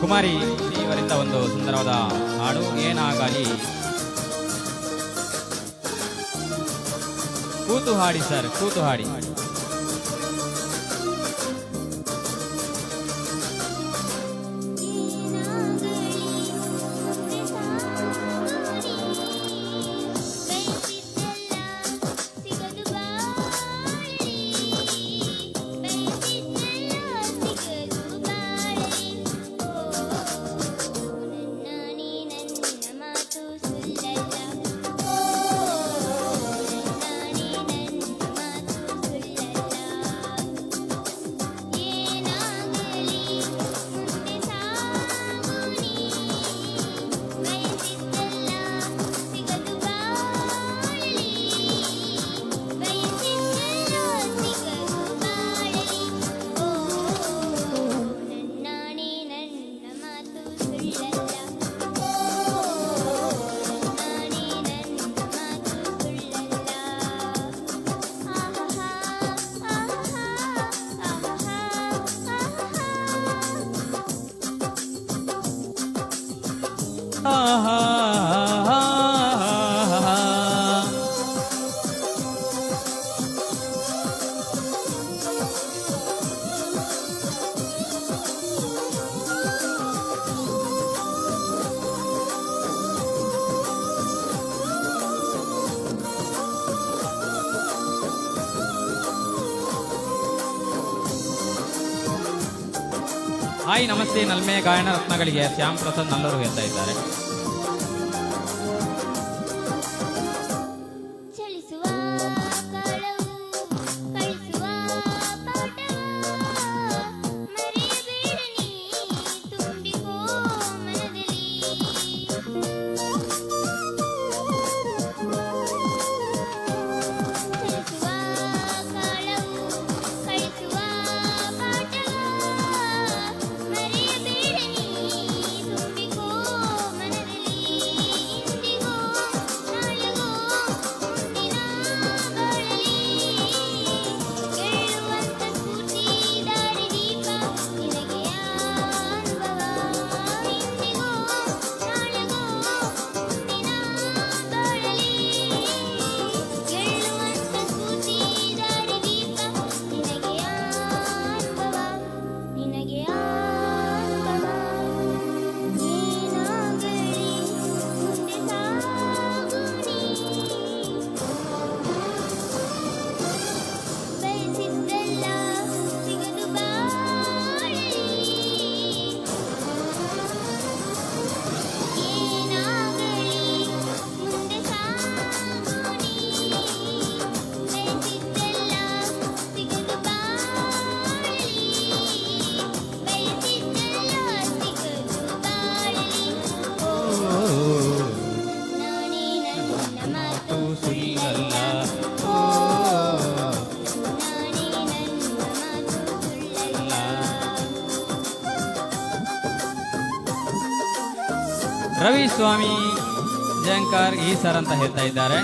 ಕುಮಾರಿ ಇವರಿಂದ ಒಂದು ಸುಂದರವಾದ ಹಾಡು ಏನಾಗಲಿ. ಕೂತು ಹಾಡಿ ಸರ್, ಕೂತು ಹಾಡಿ. ಹಾಯ್ ನಮಸ್ತೆ ನಲ್ಮೆ ಗಾಯನ ರತ್ನಗಳಿಗೆ ಶ್ಯಾಮ್ ಪ್ರಸಾದ್ ನಲ್ಲೂರು ಹೇಳ್ತಾ ಇದ್ದಾರೆ. ಚಲಿಸುವ ಕಾಲವು ಕಳಿಸುವ ಪಾಠವ ಮರೆಯಬೇಡ ನೀ ತುಂಬಿಕೋ ಮನದಲ್ಲಿ. ಚಲಿಸುವ ಕಾಲವು ಕಳಿಸುವ ಪಾಠವ ಮರೆಯಬೇಡ ನೀ ತುಂಬಿಕೋ ಮನದಲ್ಲಿ. ಇಂದಿಗೋ ನಾಳೆಗೋ ಮುಂದಿನ ಬಾಳಲಿ ಗೆಲ್ಲುವಂತ ಸ್ಫೂರ್ತಿ ದಾರಿ ದೀಪ ನಿನಗೆ ಅನುಭವ. ಇಂದಿಗೋ ನಾಳೆಗೋ ಮುಂದಿನ ಬಾಳಲಿ ಗೆಲ್ಲುವಂತ ಸ್ಫೂರ್ತಿ ದಾರಿ ದೀಪ ನಿನಗೆ ಅನುಭವ. ನಿನಗೆ ಅನುಭವ ಏನಾಗಲಿ ಮುಂದೆ ಸಾಗು ನೀ. ಬಯಸಿದ್ದೆಲ್ಲ ಸಿಗದು ಬಾಳಲಿ ಏನಾಗಲಿ ಮುಂದೆ ಸಾಗು ನೀ. ಬಯಸಿದ್ದೆಲ್ಲ ಸಿಗದು ಬಾಳಲಿ ಬಯಸಿದ್ದೆಲ್ಲ ಸಿಗದು ಬಾಳಲಿ. ಓ ನಾನೇ ನನ್ನ ಮಾತು ಸುಳ್ಳಲ್ಲ. ಓ ನಾನೇ ನನ್ನ ಮಾತು ಸುಳ್ಳಲ್ಲ. ರವಿ ಸ್ವಾಮಿ ಜಯಂಕರ್ ಈ ಸರ್ ಅಂತ ಹೇಳ್ತಾ ಇದ್ದಾರೆ.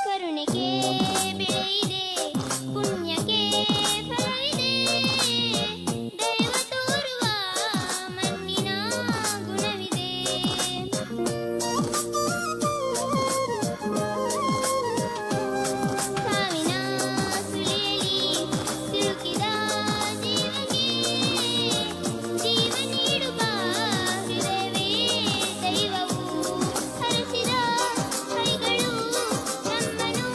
ಕರುಣೆಗೆ ಬೆಳೆ ಇದೆ ಪುಣ್ಯಕ್ಕೆ ಫಲ ಇದೆ ದೈವ ತೋರುವ ಮಣ್ಣಿನ ಗುಣವಿದೆ. ಸಾವಿನ ಸುಳಿಯಲ್ಲಿ ಸಿಲುಕಿದ ಜೀವಕ್ಕೆ ಜೀವ ನೀಡುವ ಹೃದಯವೇ ದೈವವು. ಹರಸಿದ ಕೈಗಳು ನಮ್ಮನ್ನು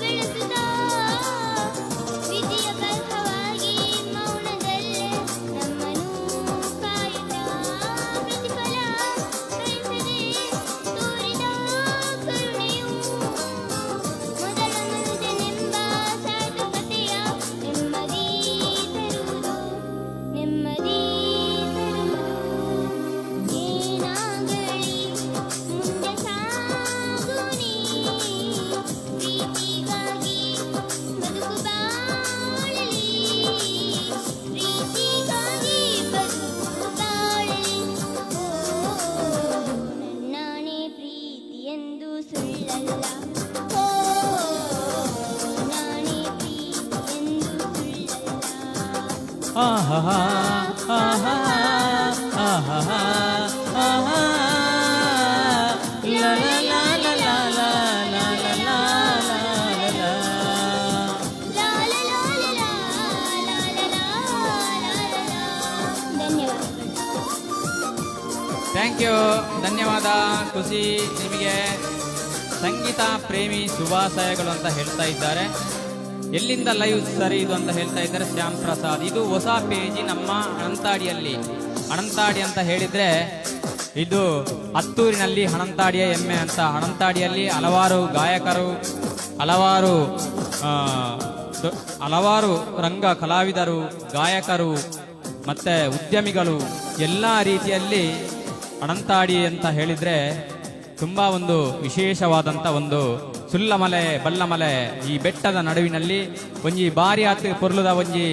ಬೆಳೆಸುತ್ತಾ ವಿಧಿಯ ಬರಹವಾಗಿ ಮೌನದಲ್ಲೇ ನಮ್ಮನ್ನು ಕಾಯುತ್ತಾ ಪ್ರತಿಫಲ ಬಯಸದೆ ತೋರಿದ ಕರುಣೆಯು ಮೊದಲ ಮನುಜನೆಂಬ ಸಾರ್ಥಕತೆಯ ನೆಮ್ಮದಿ ತರುವುದು. ನೆಮ್ಮದಿ ತರುವುದು ಏನಾಗಲಿ ಮುಂದೆ ಸಾಗು ನೀ. ಪ್ರೀತಿಗಾಗಿ ಬದುಕು ಬಾಳಲಿ ಪ್ರೀತಿಗಾಗಿ ಬದುಕು ಬಾಳಲಿ. ಓ ನನ್ನಾಣೆ ಪ್ರೀತಿ ಎಂದು ಸುಳ್ಳಲ್ಲ. ಓ ನಾನೇ ಪ್ರೀತಿ ಎಂದು ಸುಳ್ಳಲ್ಲ. ಆಹಾ ಆಹಾ ಆಹಾ ಆಹಾ ಲಾ ಲಾ ಲಾ ಲಾ ಲಾ ಲಾ ಲಾ ಲಾ ಲಾ ಲಾ. ಲಾ ಲಾ ಲಾ ಲಾ ಲಾ ಲಾ ಲಾ ಲಾ ಲಾ. ಧನ್ಯವಾದಗಳು. ಥ್ಯಾಂಕ್ ಯು, ಧನ್ಯವಾದ. ಖುಷಿ ನಿಮಗೆ ಸಂಗೀತ ಪ್ರೇಮಿ ಶುಭಾಶಯಗಳು ಅಂತ ಹೇಳ್ತಾ ಇದ್ದಾರೆ. ಎಲ್ಲಿಂದ ಲೈವ್ ಸರಿ ಇದು ಅಂತ ಹೇಳ್ತಾ ಇದ್ದಾರೆ ಶ್ಯಾಮ್ ಪ್ರಸಾದ್. ಇದು ಹೊಸ ಪೇಜಿ ನಮ್ಮ ಅಣಂತಾಡಿಯಲ್ಲಿ. ಅಣಂತಾಡಿ ಅಂತ ಹೇಳಿದ್ರೆ ಇದು ಹತ್ತೂರಿನಲ್ಲಿ ಅಣಂತಾಡಿಯ ಎಮ್ಮೆ ಅಂತ. ಅಣಂತಾಡಿಯಲ್ಲಿ ಹಲವಾರು ಗಾಯಕರು, ಹಲವಾರು ರಂಗ ಕಲಾವಿದರು, ಗಾಯಕರು ಮತ್ತೆ ಉದ್ಯಮಿಗಳು ಎಲ್ಲ ರೀತಿಯಲ್ಲಿ ಅಣಂತಾಡಿ ಅಂತ ಹೇಳಿದ್ರೆ ತುಂಬಾ ಒಂದು ವಿಶೇಷವಾದಂತ ಒಂದು ಸುಲ್ಲಮಲೆ ಬಲ್ಲಮಲೆ ಈ ಬೆಟ್ಟದ ನಡುವಿನಲ್ಲಿ ಒಂಜಿ ಬಾರಿ ಆತು ಪೊರ್ಲುದ ಒಂಜಿ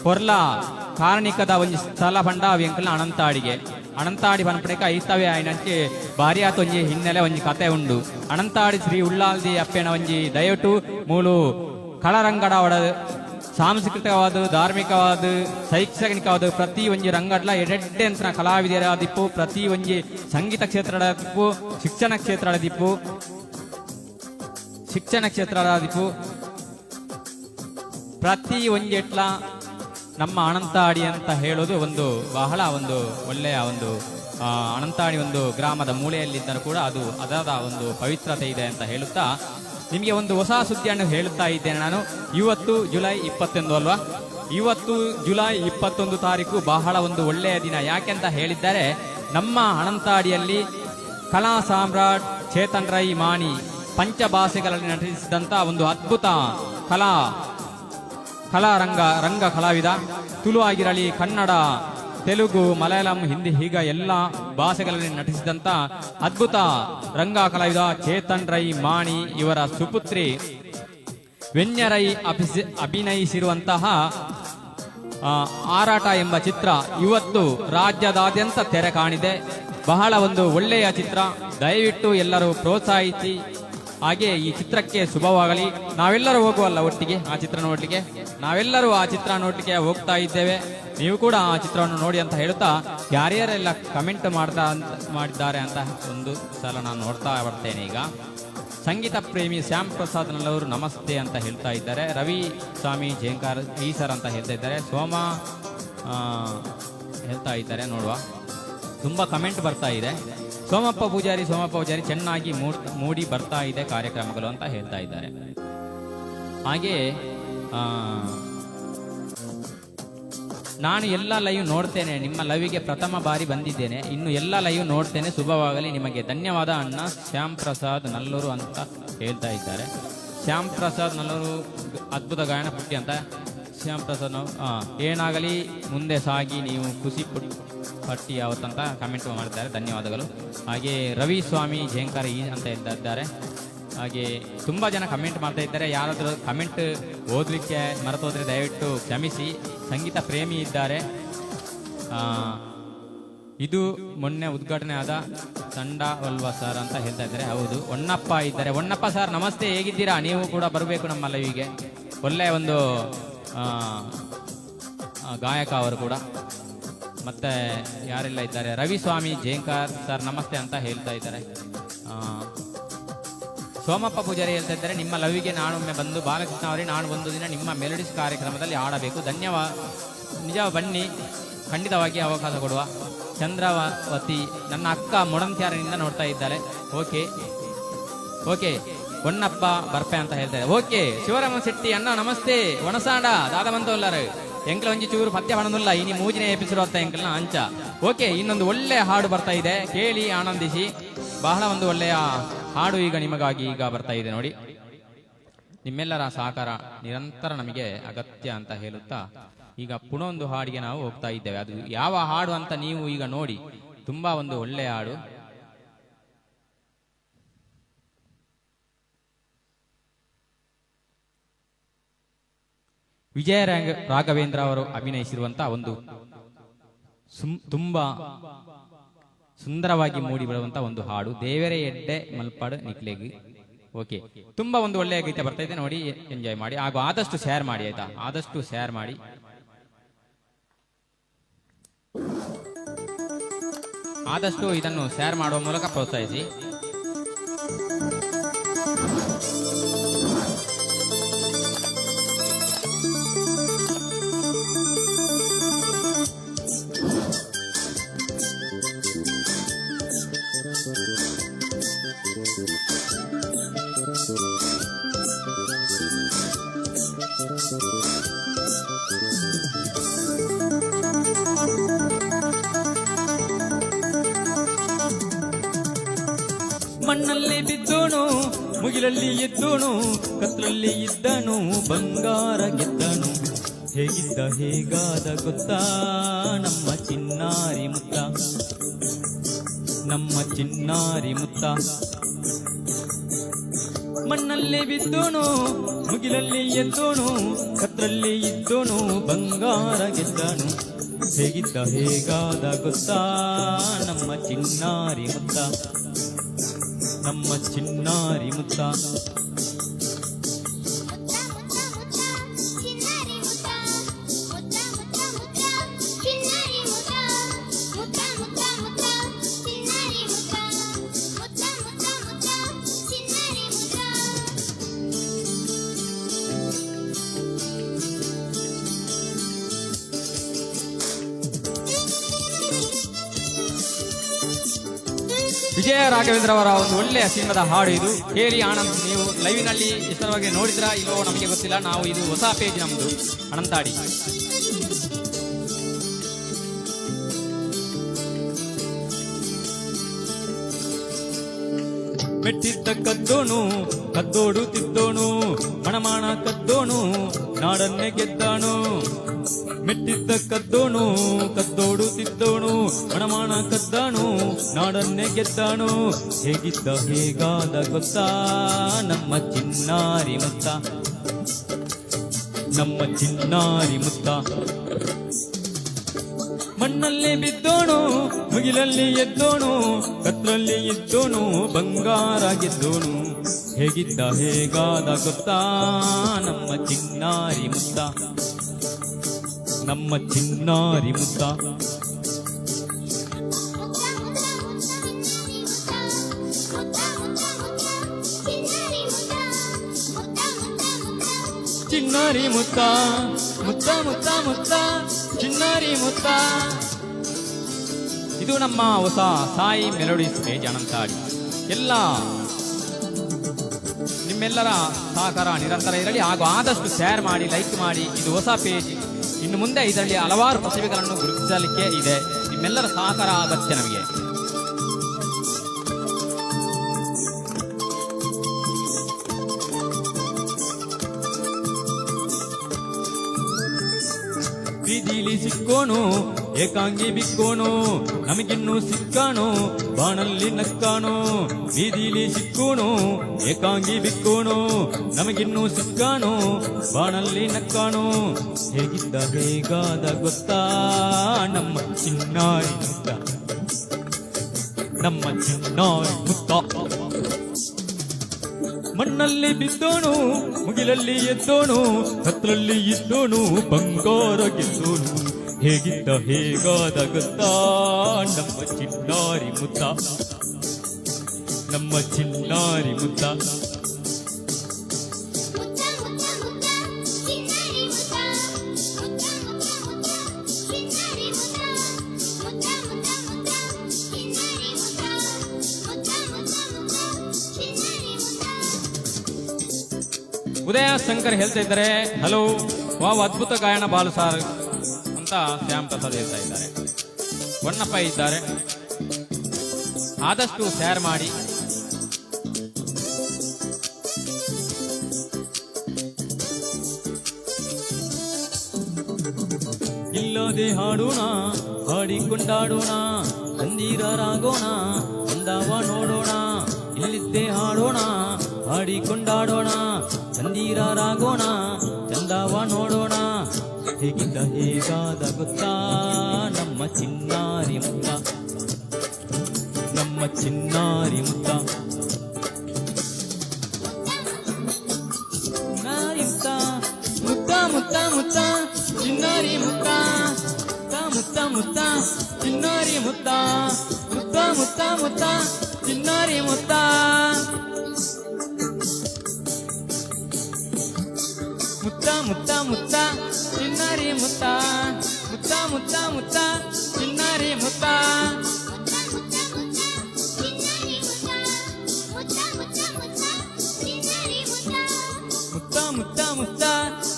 ಪೊರ್ಲ ಕಾರಣಿಕದ ಒಂಜಿ ಸ್ಥಳ ಪಂಡ ಅವಿಂಕಲ್ನ ಅಣಂತಾಡಿಗೆ. ಅಣಂತಾಡಿ ಪನ್ಪಡಿಕ ಐತವೇ ಆಯ್ನಂಚಿ ಬಾರಿ ಆತು ಒಂಜಿ ಹಿನ್ನೆಲೆ ಒಂಜಿ ಕತೆ ಉಂಡು. ಅಣಂತಾಡಿ ಶ್ರೀ ಉಳ್ಳಾಲ್ದಿ ಅಪ್ಪೆನ ಒಂಜಿ ದಯವಿಟ್ಟು ಮೂಲು ಕಳರಂಗಡ ಒಡ ಸಾಂಸ್ಕೃತಿಕವಾದ, ಧಾರ್ಮಿಕವಾದ, ಶೈಕ್ಷಣಿಕವಾದ ಪ್ರತಿ ಒಂಜಿ ರಂಗಡ್ಲ ಎಡೆಡ್ಡೆ ಅಂತ ಕಲಾವಿದರಾದಿಪ್ಪು, ಪ್ರತಿ ಒಂಜಿ ಸಂಗೀತ ಕ್ಷೇತ್ರದ ದಿಪ್ಪು, ಶಿಕ್ಷಣ ಕ್ಷೇತ್ರದ ದಿಪ್ಪು, ಪ್ರತಿ ಒಂಜೆಟ್ಲ ನಮ್ಮ ಅಣಂತಾಡಿ ಅಂತ ಹೇಳೋದು ಒಂದು ಬಹಳ ಒಂದು ಒಳ್ಳೆಯ ಒಂದು ಅನಂತಾಡಿ ಒಂದು ಗ್ರಾಮದ ಮೂಲೆಯಲ್ಲಿದ್ದರೂ ಕೂಡ ಅದು ಅದರ ಒಂದು ಪವಿತ್ರತೆ ಇದೆ ಅಂತ ಹೇಳುತ್ತಾ ನಿಮಗೆ ಒಂದು ಹೊಸ ಸುದ್ದಿಯನ್ನು ಹೇಳುತ್ತಾ ಇದ್ದೇನೆ ನಾನು. ಇವತ್ತು ಜುಲೈ 21 ಅಲ್ವಾ? ಇವತ್ತು ಜುಲೈ 21 ತಾರೀಕು ಬಹಳ ಒಂದು ಒಳ್ಳೆಯ ದಿನ. ಯಾಕೆಂತ ಹೇಳಿದ್ದಾರೆ, ನಮ್ಮ ಅನಂತಾಡಿಯಲ್ಲಿ ಕಲಾ ಸಾಮ್ರಾಟ್ ಚೇತನ್ ರೈ ಮಾಣಿ ಪಂಚಭಾಷೆಗಳಲ್ಲಿ ನಟಿಸಿದಂಥ ಒಂದು ಅದ್ಭುತ ರಂಗ ಕಲಾವಿದ. ತುಳು ಆಗಿರಲಿ, ಕನ್ನಡ, ತೆಲುಗು, ಮಲಯಾಳಂ, ಹಿಂದಿ ಹೀಗ ಎಲ್ಲ ಭಾಷೆಗಳಲ್ಲಿ ನಟಿಸಿದಂಥ ಅದ್ಭುತ ರಂಗ ಕಲಾವಿದ ಚೇತನ್ ರೈ ಮಾಣಿ ಇವರ ಸುಪುತ್ರಿ ವೆನ್ಯರೈ ಅಭಿನಯಿಸಿರುವಂತಹ ಆರಾಟ ಎಂಬ ಚಿತ್ರ ಇವತ್ತು ರಾಜ್ಯದಾದ್ಯಂತ ತೆರೆ ಕಾಣಿದೆ. ಬಹಳ ಒಂದು ಒಳ್ಳೆಯ ಚಿತ್ರ, ದಯವಿಟ್ಟು ಎಲ್ಲರೂ ಪ್ರೋತ್ಸಾಹಿಸಿ. ಹಾಗೆ ಈ ಚಿತ್ರಕ್ಕೆ ಶುಭವಾಗಲಿ. ನಾವೆಲ್ಲರೂ ಹೋಗುವಲ್ಲ ಒಟ್ಟಿಗೆ ಆ ಚಿತ್ರ ನೋಡ್ಲಿಕ್ಕೆ, ನಾವೆಲ್ಲರೂ ಆ ಚಿತ್ರ ನೋಡ್ಲಿಕ್ಕೆ ಹೋಗ್ತಾ ಇದ್ದೇವೆ. ನೀವು ಕೂಡ ಆ ಚಿತ್ರವನ್ನು ನೋಡಿ ಅಂತ ಹೇಳುತ್ತಾ ಯಾರ್ಯಾರೆಲ್ಲ ಕಮೆಂಟ್ ಮಾಡಿದ್ದಾರೆ ಅಂತ ಒಂದು ಸಲ ನಾನು ನೋಡ್ತಾ ಬರ್ತೇನೆ. ಈಗ ಸಂಗೀತ ಪ್ರೇಮಿ ಶ್ಯಾಮ್ ಪ್ರಸಾದ್ ನಲ್ಲವರು ನಮಸ್ತೆ ಅಂತ ಹೇಳ್ತಾ ಇದ್ದಾರೆ. ರವಿ ಸ್ವಾಮಿ ಜೇಂಕಾರ್ ಈ ಸರ್ ಅಂತ ಹೇಳ್ತಾ ಇದ್ದಾರೆ. ಸೋಮ ಹೇಳ್ತಾ ಇದ್ದಾರೆ. ನೋಡುವ, ತುಂಬ ಕಮೆಂಟ್ ಬರ್ತಾ ಇದೆ. ಸೋಮಪ್ಪ ಪೂಜಾರಿ ಚೆನ್ನಾಗಿ ಮೂಡಿ ಬರ್ತಾ ಇದೆ ಕಾರ್ಯಕ್ರಮಗಳು ಅಂತ ಹೇಳ್ತಾ ಇದ್ದಾರೆ. ಹಾಗೆ ನಾನು ಎಲ್ಲ ಲೈವ್ ನೋಡ್ತೇನೆ, ನಿಮ್ಮ ಲೈವ್ಗೆ ಪ್ರಥಮ ಬಾರಿ ಬಂದಿದ್ದೇನೆ, ಇನ್ನು ಎಲ್ಲ ಲೈವ್ ನೋಡ್ತೇನೆ, ಶುಭವಾಗಲಿ ನಿಮಗೆ, ಧನ್ಯವಾದ ಅಣ್ಣ ಶ್ಯಾಮ್ ಪ್ರಸಾದ್ ನಲ್ಲೂರು ಅಂತ ಹೇಳ್ತಾ ಇದ್ದಾರೆ. ಶ್ಯಾಮ್ ಪ್ರಸಾದ್ ನಲ್ಲೂರು ಅದ್ಭುತ ಗಾಯನ ಪುಟ್ಟಿ ಅಂತ. ಶ್ಯಾಮ್ ಪ್ರಸಾದ್ ಏನಾಗಲಿ ಮುಂದೆ ಸಾಗಿ ನೀವು ಖುಷಿ ಪಟ್ಟಿ ಯಾವತ್ತಂತ ಕಮೆಂಟ್ ಮಾಡ್ತಾರೆ, ಧನ್ಯವಾದಗಳು. ಹಾಗೆ ರವಿ ಸ್ವಾಮಿ ಜೇಂಕರ್ ಅಂತ ಹೇಳ್ತಾ ಇದ್ದಾರೆ. ಹಾಗೆ ತುಂಬ ಜನ ಕಮೆಂಟ್ ಮಾಡ್ತಾ ಇದ್ದಾರೆ. ಯಾರಾದರೂ ಕಮೆಂಟ್ ಓದಲಿಕ್ಕೆ ಮರೆತೋದ್ರೆ ದಯವಿಟ್ಟು ಕ್ಷಮಿಸಿ. ಸಂಗೀತ ಪ್ರೇಮಿ ಇದ್ದಾರೆ. ಇದು ಮೊನ್ನೆ ಉದ್ಘಾಟನೆ ಆದ ತಂಡ ಅಲ್ವಾ ಸರ್ ಅಂತ ಹೇಳ್ತಾ ಇದ್ದಾರೆ. ಹೌದು. ಹೊನ್ನಪ್ಪ ಇದ್ದಾರೆ. ಹೊನ್ನಪ್ಪ ಸರ್ ನಮಸ್ತೆ, ಹೇಗಿದ್ದೀರಾ? ನೀವು ಕೂಡ ಬರಬೇಕು ನಮ್ಮ ಲೈವಿಗೆ. ಒಳ್ಳೆಯ ಒಂದು ಗಾಯಕ ಅವರು ಕೂಡ. ಮತ್ತೆ ಯಾರೆಲ್ಲ ಇದ್ದಾರೆ? ರವಿ ಸ್ವಾಮಿ ಜೇಂಕರ್ ಸರ್ ನಮಸ್ತೆ ಅಂತ ಹೇಳ್ತಾ ಇದ್ದಾರೆ. ಸೋಮಪ್ಪ ಪೂಜಾರಿ ಹೇಳ್ತಾ ಇದ್ದಾರೆ, ನಿಮ್ಮ ಲವಿಗೆ ನಾನೊಮ್ಮೆ ಬಂದು ಬಾಲಕೃಷ್ಣ ಅವರೇ ನಾನು ಒಂದು ದಿನ ನಿಮ್ಮ ಮೆಲೋಡಿಸ್ ಕಾರ್ಯಕ್ರಮದಲ್ಲಿ ಆಡಬೇಕು, ಧನ್ಯವಾದ. ನಿಜ, ಬನ್ನಿ, ಖಂಡಿತವಾಗಿ ಅವಕಾಶ ಕೊಡುವ. ಚಂದ್ರಾವತಿ ನನ್ನ ಅಕ್ಕ ಮೊಣಂತ್ಯಾರನಿಂದ ನೋಡ್ತಾ ಇದ್ದಾರೆ. ಓಕೆ ಹೊನ್ನಪ್ಪ ಬರ್ಪೆ ಅಂತ ಹೇಳ್ತಾರೆ. ಓಕೆ ಶಿವರಾಮ ಶೆಟ್ಟಿ ಅಣ್ಣ ನಮಸ್ತೆ, ಒಣಸಾಂಡ ದಾದಮಂತೋಲ್ಲರು ಎಂಕ್ಲ ಒಂಜಿ ಚೂರು ಪದ್ಯ ಬಣನುಲ್ಲ ಇನಿ ಮೂಜಿನ ಎಪಿಸೋಡ್ ಅಂತ ಎಂಕ್ಲನ ಅಂಚ. ಓಕೆ, ಇನ್ನೊಂದು ಒಳ್ಳೆಯ ಹಾಡು ಬರ್ತಾ ಇದೆ, ಕೇಳಿ ಆನಂದಿಸಿ. ಬಹಳ ಒಂದು ಒಳ್ಳೆಯ ಹಾಡು ಈಗ ನಿಮಗಾಗಿ ಈಗ ಬರ್ತಾ ಇದೆ ನೋಡಿ. ನಿಮ್ಮೆಲ್ಲರ ಸಹಕಾರ ನಿರಂತರ ನಮಗೆ ಅಗತ್ಯ ಅಂತ ಹೇಳುತ್ತಾ ಈಗ ಪುನಃ ಒಂದು ಹಾಡಿಗೆ ನಾವು ಹೋಗ್ತಾ ಇದ್ದೇವೆ. ಅದು ಯಾವ ಹಾಡು ಅಂತ ನೀವು ಈಗ ನೋಡಿ, ತುಂಬಾ ಒಂದು ಒಳ್ಳೆಯ ಹಾಡು. ವಿಜಯ ರಾಘವೇಂದ್ರ ಅವರು ಅಭಿನಯಿಸಿರುವಂತಹ ಒಂದು ತುಂಬಾ ಸುಂದರವಾಗಿ ಮೂಡಿ ಬರುವಂತಹ ಒಂದು ಹಾಡು, ದೇವರೇ ಎಡ್ಡೆ ಮಲ್ಪಾಡು ನಿಕ್ಲೆಗಿ. ಓಕೆ, ತುಂಬಾ ಒಂದು ಒಳ್ಳೆಯ ಗೀತೆ ಬರ್ತಾ ಇದೆ ನೋಡಿ, ಎಂಜಾಯ್ ಮಾಡಿ. ಹಾಗೂ ಆದಷ್ಟು ಶೇರ್ ಮಾಡಿ, ಆಯ್ತಾ? ಆದಷ್ಟು ಶೇರ್ ಮಾಡಿ. ಆದಷ್ಟು ಇದನ್ನು ಶೇರ್ ಮಾಡುವ ಮೂಲಕ ಪ್ರೋತ್ಸಾಹಿಸಿ. ಮಣ್ಣಲ್ಲಿ ಬಿದ್ದೋನು, ಮುಗಿಲಲ್ಲಿ ಎದ್ದೋನು, ಕತ್ಲಲ್ಲಿ ಇದ್ದನು, ಬಂಗಾರ ಗೆದ್ದನು. ಹೇಗಿದ್ದ ಹೇಗಾದ ಗೊತ್ತಾ ನಮ್ಮ ಚಿನ್ನಾರಿ ಮುತ್ತ, ನಮ್ಮ ಚಿನ್ನಾರಿ ಮುತ್ತ. ಮಣ್ಣಲ್ಲಿ ಬಿದ್ದೋನು, ಮುಗಿಲಲ್ಲಿ ಎದ್ದೋನು, ಕತ್ಲಲ್ಲಿ ಇದ್ದೋನು, ಬಂಗಾರ ಗೆದ್ದನು. ಹೇಗಿದ್ದ ಹೇಗಾದ ಗೊತ್ತಾ ನಮ್ಮ ಚಿನ್ನಾರಿ ಮುತ್ತ, ನಮ್ಮ ಚಿನ್ನಾರಿ ಮುತ್ತ. ವಿಜಯ ರಾಘವೇಂದ್ರ ಅವರ ಒಂದು ಒಳ್ಳೆಯ ಸಿನಿಮಾದ ಹಾಡು ಇದು. ಕೇಳಿ ಆನಂದ್. ನೀವು ಲೈವ್ನಲ್ಲಿ ಎಷ್ಟರವರೆಗೆ ನೋಡಿದ್ರಾ ಇಲ್ಲೋ ನಮಗೆ ಗೊತ್ತಿಲ್ಲ. ನಾವು ಇದು ಹೊಸ ಪೇಜ್ ನಮ್ದು ಅನಂತಾಡಿ. ಮೆಟ್ಟಿದ್ದ ಕದ್ದೋನು ಕದ್ದೋಡು ತಿದ್ದೋನು ಮಣಮಾಣ ಕದ್ದೋನು ನಾಡನ್ನೇ ಗೆದ್ದಾನು. ಮೆಟ್ಟಿದ್ದ ಕದ್ದೋನು ಕದ್ದೋಡು ತಿದ್ದೋನು ಮಣಮಾಣ ಕದ್ದಾನು ನಾಡನ್ನೇ ಗೆದ್ದಾನು. ಹೇಗಿದ್ದ ಹೇಗಾದ ಗೊತ್ತಾ ನಮ್ಮ ಚಿನ್ನಾರಿ ಮುತ್ತ, ನಮ್ಮ ಚಿನ್ನಾರಿ ಮುತ್ತ. ಮಣ್ಣಲ್ಲಿ ಬಿದ್ದೋನು ಮುಗಿಲಲ್ಲಿ ಎದ್ದೋನು ಕತ್ರಲ್ಲಿ ಇದ್ದೋನು ಬಂಗಾರ ಗೆದ್ದೋನು. ಹೇಗಿದ್ದ ಹೇಗಾದ ಗೊತ್ತಾ ನಮ್ಮ ಚಿನ್ನಾರಿ ಮುತ್ತ, ನಮ್ಮ ಚಿನ್ನಾರಿ ಮುತ್ತ. ಚಿನ್ನಾರಿ ಮುತ್ತ ಮುತ್ತ ಮುತ್ತ ಮುತ್ತ ಚಿನ್ನಾರಿ ಮುತ್ತ. ಇದು ನಮ್ಮ ಹೊಸ ಸಾಯಿ ಮೆಲೋಡಿಸ್ ಪೇಜ್ ಅನಂತಾಡಿ. ಎಲ್ಲ ನಿಮ್ಮೆಲ್ಲರ ಸಹಕಾರ ನಿರಂತರ ಇರಲಿ ಹಾಗೂ ಆದಷ್ಟು ಶೇರ್ ಮಾಡಿ, ಲೈಕ್ ಮಾಡಿ. ಇದು ಹೊಸ ಪೇಜ್. ಇನ್ನು ಮುಂದೆ ಇದರಲ್ಲಿ ಹಲವಾರು ಪ್ರತಿಭೆಗಳನ್ನು ಗುರುತಿಸಲಿಕ್ಕೆ ಇದೆ. ನಿಮ್ಮೆಲ್ಲರ ಸಹಕಾರ ಅಗತ್ಯ ನಮಗೆ. ಬೀದಿಲಿ ಸಿಕ್ಕೋನು ಏಕಾಂಗಿ ಬಿಕ್ಕೋನು ನಮಗಿನ್ನೂ ಸಿಕ್ಕಾನು ಬಾಣಲ್ಲಿ ನಕ್ಕಾನು. ಬೀದಿಲಿ ಸಿಕ್ಕೋನು ಏಕಾಂಗಿ ಬಿಕ್ಕೋನು ನಮಗಿನ್ನೂ ಸಿಕ್ಕಾನು ಬಾಣಲ್ಲಿ ನಕ್ಕಾನು. ಹೇಗಿದ್ದ ಹೇಗಾದ ಗೊತ್ತಾ ನಮ್ಮ ಚಿನ್ನಾರಿ ಮುತ್ತ, ನಮ್ಮ ಚಿನ್ನಾರಿ ಮುತ್ತ. ಮಣ್ಣಲ್ಲಿ ಬಿದ್ದೋನು ಮುಗಿಲಲ್ಲಿ ಎದ್ದೋನು ಕತ್ರಲ್ಲಿ ಇದ್ದೋನು ಬಂಗಾರ ಗೆದ್ದೋನು. ಹೇಗಿದ್ದ ಹೇಗಾದ ಗೊತ್ತಾ ನಮ್ಮ ಚಿನ್ನಾರಿ ಮುತ್ತ, ನಮ್ಮ ಚಿನ್ನಾರಿ ಮುತ್ತ. ಉದಯ ಶಂಕರ್ ಹೇಳ್ತಾ ಇದ್ದಾರೆ, ಹಲೋ ವಾವ್ ಅದ್ಭುತ ಗಾಯನ ಬಾಲು ಸಾರ್ ಅಂತ ಶ್ಯಾಮ್ ಪ್ರಸಾದ್ ಹೇಳ್ತಾ ಇದ್ದಾರೆ. ಹೊನ್ನಪ್ಪ ಇದ್ದಾರೆ, ಆದಷ್ಟು ಶೇರ್ ಮಾಡಿ. ಇಲ್ಲದೆ ಹಾಡೋಣ ಹಾಡಿಕೊಂಡಾಡೋಣ ತಂದೀರರಾಗೋಣ ಒಂದವ ನೋಡೋಣ. ಇಲ್ಲಿದ್ದೆ ಹಾಡೋಣ ಹಾಡಿಕೊಂಡಾಡೋಣ ಚಂದೀರರಾಗೋಣ ಚಂದವ ನೋಡೋಣ. ಹೇಗಿದ್ದ ಹೇಗಾದ ಗೊತ್ತಾ ನಮ್ಮ ಚಿನ್ನಾರಿ ಮುತ್ತ, ನಮ್ಮ ಚಿನ್ನಾರಿ ಮುತ್ತ. ಮುತ್ತ ಮುತ್ತ ಮುತ್ತ ಚಿನ್ನಾರಿ ಮುತ್ತ, ಮುತ್ತ ಮುತ್ತ ಚಿನ್ನಾರಿ ಮುತ್ತ, ಮುತ್ತ ಮುತ್ತ ಮುತ್ತ ಚಿನ್ನಾರಿ ಮುತ್ತ. ಮುತ್ತ ಮುತ್ತ ಮುತ್ತ ಚಿನ್ನಾರಿ ಮುತ್ತ, ಮುತ್ತ ಮುತ್ತ ಮುತ್ತ ಚಿನ್ನಾರಿ ಮುತ್ತ. ಮುತ್ತ ಮುತ್ತ ಮುತ್ತ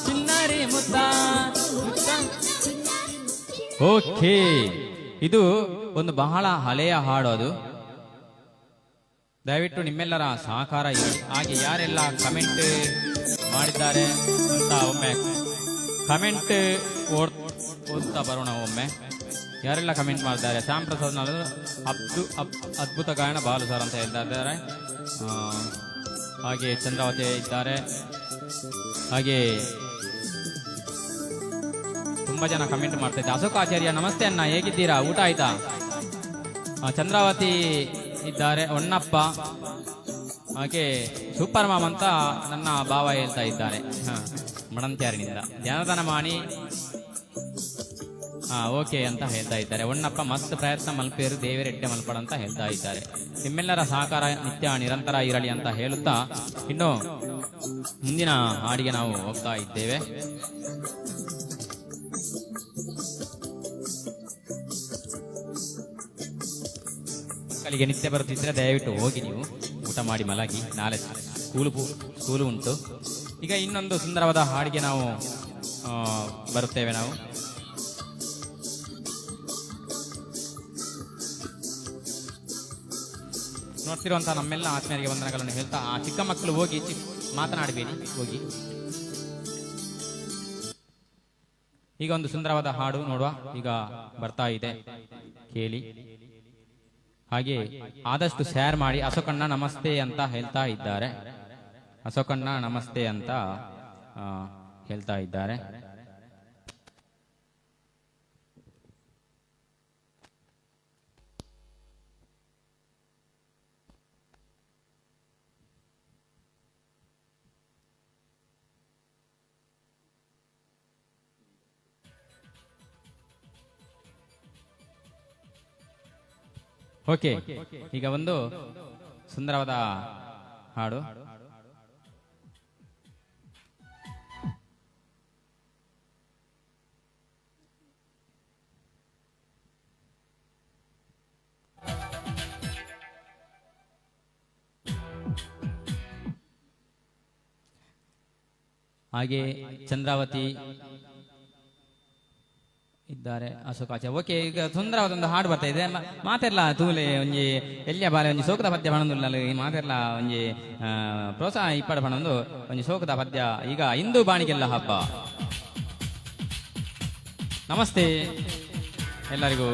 ಚಿನ್ನಾರಿ ಮುತ್ತ. ಓಕೆ, ಇದು ಒಂದು ಬಹಳ ಹಳೆಯ ಹಾಡು. ಅದು ದಯವಿಟ್ಟು ನಿಮ್ಮೆಲ್ಲರ ಸಹಕಾರ ಇರಲಿ. ಹಾಗೆ ಯಾರೆಲ್ಲ ಕಮೆಂಟ್ ಮಾಡಿದ್ದಾರೆ ಅಂತ ಒಮ್ಮೆ ಕಮೆಂಟ್ ಓದ್ತಾ ಬರೋಣ. ಒಮ್ಮೆ ಯಾರೆಲ್ಲ ಕಮೆಂಟ್ ಮಾಡಿದ್ದಾರೆ. ಶ್ಯಾಮ್ ಪ್ರಸಾದ್ ಅದ್ಭುತ ಗಾಯನ ಬಾಲು ಸರ್ ಅಂತ ಹೇಳ್ತಾ ಇದ್ದಾರೆ. ಹಾಗೆ ಚಂದ್ರಾವತಿ ಇದ್ದಾರೆ. ಹಾಗೆ ತುಂಬಾ ಜನ ಕಮೆಂಟ್ ಮಾಡ್ತಾ ಇದ್ದಾರೆ. ಅಶೋಕ್ ಆಚಾರ್ಯ ನಮಸ್ತೆ ಅಣ್ಣ, ಹೇಗಿದ್ದೀರಾ, ಊಟ ಆಯ್ತಾ? ಚಂದ್ರಾವತಿ ಇದ್ದಾರೆ. ಹೊನ್ನಪ್ಪ, ಹಾಗೆ ಸೂಪರ್ ಮಾಮ್ ಅಂತ ನನ್ನ ಭಾವ ಹೇಳ್ತಾ ಇದ್ದಾರೆ ಮಣಂತ್ಯಾರಿನಿಂದ. ಜನಾರ್ದನ ಮಾಣಿ ಓಕೆ ಅಂತ ಹೇಳ್ತಾ ಇದ್ದಾರೆ. ಹೊನ್ನಪ್ಪ ಮಸ್ತ್ ಪ್ರಯತ್ನ ಮಲ್ಪೇರು ದೇವರೆಡ್ಡೆ ಮಲ್ಪಡ ಅಂತ ಹೇಳ್ತಾ ಇದ್ದಾರೆ. ನಿಮ್ಮೆಲ್ಲರ ಸಹಕಾರ ನಿತ್ಯ ನಿರಂತರ ಇರಲಿ ಅಂತ ಹೇಳುತ್ತಾ ಇನ್ನು ಮುಂದಿನ ಹಾಡಿಗೆ ನಾವು ಹೋಗ್ತಾ ಇದ್ದೇವೆ. ಇಲ್ಲಿಗೆ ನಿತ್ಯ ಬರುತ್ತಿದ್ರೆ ದಯವಿಟ್ಟು ಹೋಗಿ ನೀವು ಊಟ ಮಾಡಿ ಮಲಗಿ, ನಾಳೆ ಸ್ಕೂಲು ಉಂಟು. ಈಗ ಇನ್ನೊಂದು ಸುಂದರವಾದ ಹಾಡಿಗೆ ನಾವು ಬರುತ್ತೇವೆ. ನಾವು ನೋಡ್ತಿರುವಂತಹ ನಮ್ಮೆಲ್ಲ ಆತ್ಮೀಯರಿಗೆ ವಂದನೆಗಳನ್ನು ಹೇಳ್ತಾ, ಆ ಚಿಕ್ಕ ಮಕ್ಕಳು ಹೋಗಿ ಮಾತನಾಡಬೇಡಿ, ಹೋಗಿ. ಈಗ ಒಂದು ಸುಂದರವಾದ ಹಾಡು ನೋಡುವ, ಈಗ ಬರ್ತಾ ಇದೆ, ಕೇಳಿ. ಹಾಗೆ ಆದಷ್ಟು ಶೇರ್ ಮಾಡಿ. ಅಶೋಕಣ್ಣ ನಮಸ್ತೆ ಅಂತ ಹೇಳ್ತಾ ಇದ್ದಾರೆ. ಅಶೋಕಣ್ಣ ನಮಸ್ತೆ ಅಂತ ಹೇಳ್ತಾ ಇದ್ದಾರೆ. ಓಕೆ, ಈಗ ಒಂದು ಸುಂದರವಾದ ಹಾಡು. ಹಾಗೆ ಚಂದ್ರಾವತಿ ಇದ್ದಾರೆ, ಅಶೋಕಾಚೆ. ಓಕೆ, ಈಗ ಸುಂದರವಾದ ಒಂದು ಹಾಡು ಬರ್ತಾ ಇದೆ. ಮಾತೆಲ್ಲ ತೂಲೆ ಒಂಜಿ ಎಲ್ಲಿಯ ಬಾಲೆ ಒಂಜಿ ಶೋಕದ ಪದ್ಯ ಬಣಂದುಲ್ಲ, ಈ ಮಾತೆಲ್ಲ ಒಂಜಿ ಪ್ರೋತ್ಸಾಹ ಇಪ್ಪಡ ಬಣಂದು ಒಂಜಿ ಶೋಕದ ಪದ್ಯ. ಈಗ ಹಿಂದೂ ಬಾಣಿಗೆಲ್ಲ ಹಬ್ಬ. ನಮಸ್ತೆ ಎಲ್ಲರಿಗೂ.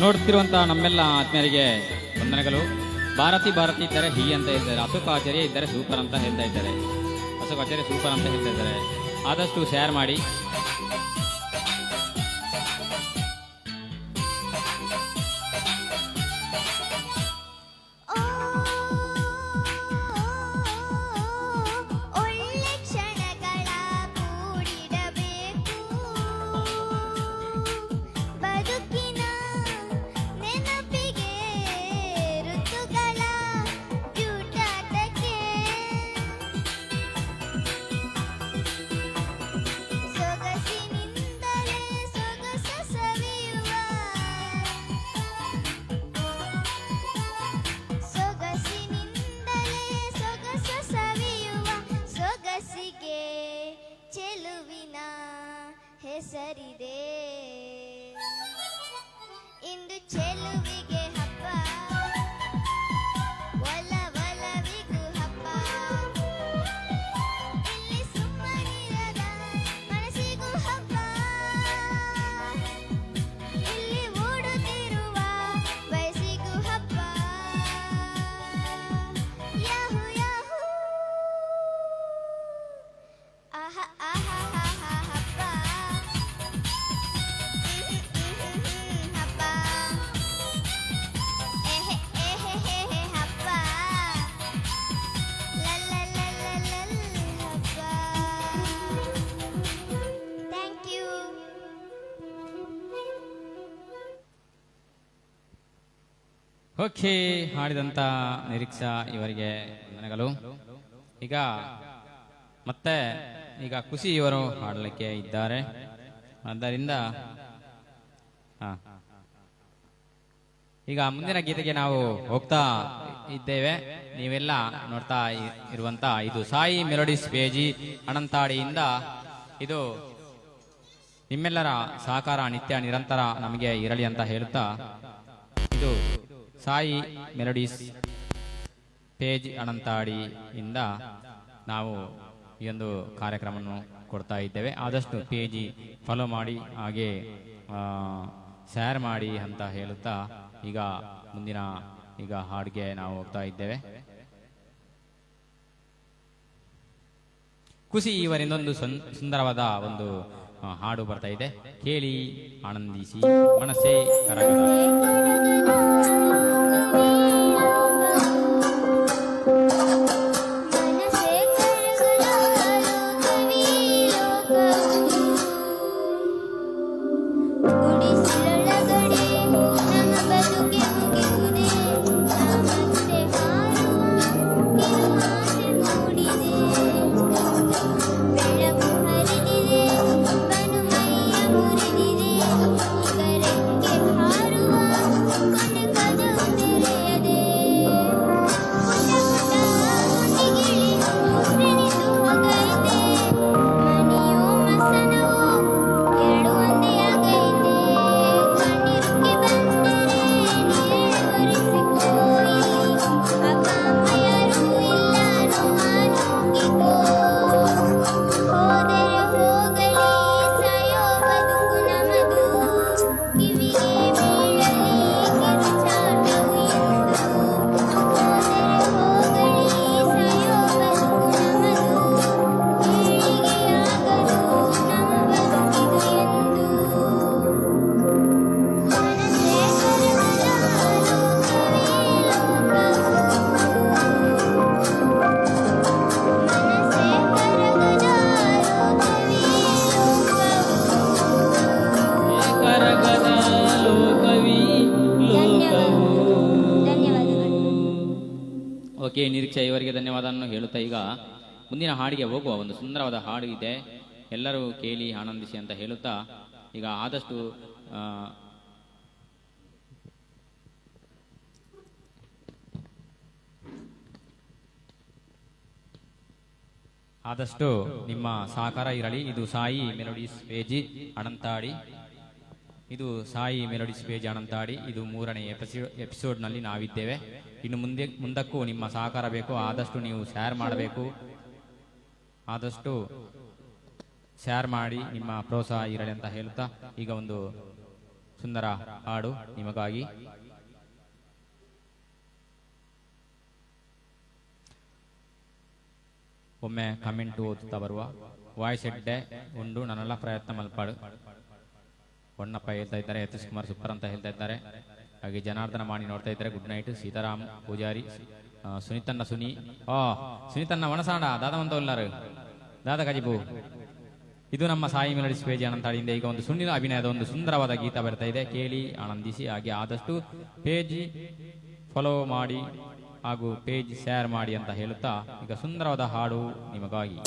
ನೋಡುತ್ತಿರುವಂತಹ ನಮ್ಮೆಲ್ಲ ಆತ್ಮೀಯರಿಗೆ ವಂದನೆಗಳು. ಭಾರತಿ ಭಾರತಿ ಇದ್ದಾರೆ ಹಿ ಅಂತ ಹೇಳ್ತಾರೆ. ಅಶೋಕ್ ಆಚಾರ್ಯ ಇದ್ದಾರೆ ಸೂಪರ್ ಅಂತ ಹೇಳ್ತಾ ಇದ್ದಾರೆ. ಅಶೋಕ್ ಆಚಾರ್ಯ ಸೂಪರ್ ಅಂತ ಹೇಳ್ತಾ ಇದ್ದಾರೆ. ಆದಷ್ಟು ಶೇರ್ ಮಾಡಿ. ಒಳ್ಳೆ ಕ್ಷಣಗಳ ಕೂಡಿಡಬೇಕು, ಬದುಕಿನ ನೆನಪಿಗೆ ಋತುಗಳ ಜೂಟಾಟಕ್ಕೆ, ಸೊಗಸಿನಿಂದಲೇ ಸೊಗಸ ಸವಿಯುವ, ಸೊಗಸಿನಿಂದಲೇ ಸೊಗಸ ಸವಿಯುವ, ಸೊಗಸಿಗೆ ಚೆಲುವಿನ ಹೆಸರಿದೆ. ಇಂದು ಚೆಲುವಿಗೆ ಹಬ್ಬ, ಒಲವಿಗೂ ಹಬ್ಬ, ಇಲ್ಲಿ ಸುಮ್ಮನಿರದ ಮನಸ್ಸಿಗೂ ಹಬ್ಬ, ಇಲ್ಲಿ ಓಡುತ್ತಿರುವ ವಯಸ್ಸಿಗೂ ಹಬ್ಬ. ಯಾಹು ಯಾಹು ಆಹಾ ಆಹಾ ಆಹಾ ಹಬ್ಬ, ಹಬ್ಬ, ಏಹೆ ಏಹೆ ಏಹೆ ಹಬ್ಬ, ಲಲ್ಲಲ್ಲಲ್ಲಲ್ಲಲ್ಲ ಹಬ್ಬ. Thank you. ಓಕೆ, ಹಾಡಿದಂತ ನಿರೀಕ್ಷಾ ಇವರಿಗೆ ವಂದನೆಗಳು. ಈಗ ಮತ್ತೆ ಖುಷಿ ಇವರು ಹಾಡಲಿಕ್ಕೆ ಇದ್ದಾರೆ. ಆದ್ದರಿಂದ ಈಗ ಮುಂದಿನ ಗೀತೆಗೆ ನಾವು ಹೋಗ್ತಾ ಇದ್ದೇವೆ. ನೀವೆಲ್ಲ ನೋಡ್ತಾ ಇರುವಂತ ಇದು ಸಾಯಿ ಮೆಲೋಡಿಸ್ ಪೇಜಿ ಅಣಂತಾಡಿಯಿಂದ ಇದು ನಿಮ್ಮೆಲ್ಲರ ಸಹಕಾರ ನಿತ್ಯ ನಿರಂತರ ನಮಗೆ ಇರಲಿ ಅಂತ ಹೇಳುತ್ತಾ, ಇದು ಸಾಯಿ ಮೆಲೋಡಿಸ್ ಪೇಜ್ ಅಣಂತಾಡಿ ಇಂದ ನಾವು ಈ ಒಂದು ಕಾರ್ಯಕ್ರಮವನ್ನು ಕೊಡ್ತಾ ಇದ್ದೇವೆ. ಆದಷ್ಟು ಪೇಜಿ ಫಾಲೋ ಮಾಡಿ, ಹಾಗೆ ಶೇರ್ ಮಾಡಿ ಅಂತ ಹೇಳುತ್ತಾ ಈಗ ಮುಂದಿನ ಹಾಡಿಗೆ ನಾವು ಹೋಗ್ತಾ ಇದ್ದೇವೆ. ಖುಷಿ ಇವರಿಂದೊಂದು ಸುಂದರವಾದ ಒಂದು ಹಾಡು ಬರ್ತಾ ಇದೆ, ಕೇಳಿ ಆನಂದಿಸಿ. ಮನಸ್ಸೇ ಕರಗದ. ಓಕೆ, ನಿರೀಕ್ಷೆ ಇವರಿಗೆ ಧನ್ಯವಾದವನ್ನು ಹೇಳುತ್ತಾ ಈಗ ಮುಂದಿನ ಹಾಡಿಗೆ ಹೋಗುವ. ಒಂದು ಸುಂದರವಾದ ಹಾಡು ಇದೆ, ಎಲ್ಲರೂ ಕೇಳಿ ಆನಂದಿಸಿ ಅಂತ ಹೇಳುತ್ತಾ ಈಗ ಆದಷ್ಟು ನಿಮ್ಮ ಸಹಕಾರ ಇರಲಿ. ಇದು ಸಾಯಿ ಮೆಲೋಡಿಸ್ ಪೇಜಿ ಅಣಂತಾಡಿ. ಇದು ಸಾಯಿ ಮೆಲೋಡಿಸ್ ಪೇಜ್ ಅಣಂತಾಡಿ. ಇದು 3ನೇ ಎಪಿಸೋಡ್ನಲ್ಲಿ ನಾವಿದ್ದೇವೆ. ಇನ್ನು ಮುಂದಕ್ಕೂ ನಿಮ್ಮ ಸಹಕಾರ ಬೇಕು. ಆದಷ್ಟು ನೀವು ಶೇರ್ ಮಾಡಬೇಕು. ಆದಷ್ಟು ಶೇರ್ ಮಾಡಿ, ನಿಮ್ಮ ಪ್ರೋತ್ಸಾಹ ಇರಲಿ ಅಂತ ಹೇಳುತ್ತಾ ಈಗ ಒಂದು ಸುಂದರ ಹಾಡು ನಿಮಗಾಗಿ. ಒಮ್ಮೆ ಕಮೆಂಟ್ ಓದುತ್ತಾ ಬರುವ. ವಾಯ್ಸ್ ಎಡ್ಡೆ ಉಂಡು ನನ್ನೆಲ್ಲ ಪ್ರಯತ್ನ ಮಲ್ಪಾಡು. ಹೊನ್ನಪ್ಪ ಹೇಳ್ತಾ ಇದ್ದಾರೆ, ಯತೀಶ್ ಕುಮಾರ್ ಸೂಪರ್ ಅಂತ ಹೇಳ್ತಾ ಇದ್ದಾರೆ. ಹಾಗೆ ಜನಾರ್ದನ ಮಾಡಿ ನೋಡ್ತಾ ಇದ್ದಾರೆ, ಗುಡ್ ನೈಟ್. ಸೀತಾರಾಮ್ ಪೂಜಾರಿ, ಸುನಿತನ್ನ ಸುನಿತನ್ನ ವನಸಾಂಡ ದಾದವಂತ ಉಲ್ಲಾರು ದಾದ ಕಜಿಬು. ಇದು ನಮ್ಮ ಸಾಯಿ ಮೆಲೋಡಿಸ್ ಪೇಜ್ ಅನಂತಾಡಿಯಿಂದ ಈಗ ಒಂದು ಸುಣ್ಣಿನ ಅಭಿನಯದ ಒಂದು ಸುಂದರವಾದ ಗೀತ ಬರ್ತಾ ಇದೆ, ಕೇಳಿ ಆನಂದಿಸಿ. ಹಾಗೆ ಆದಷ್ಟು ಪೇಜ್ ಫಾಲೋ ಮಾಡಿ ಹಾಗೂ ಪೇಜ್ ಶೇರ್ ಮಾಡಿ ಅಂತ ಹೇಳುತ್ತಾ ಈಗ ಸುಂದರವಾದ ಹಾಡು ನಿಮಗಾಗಿ.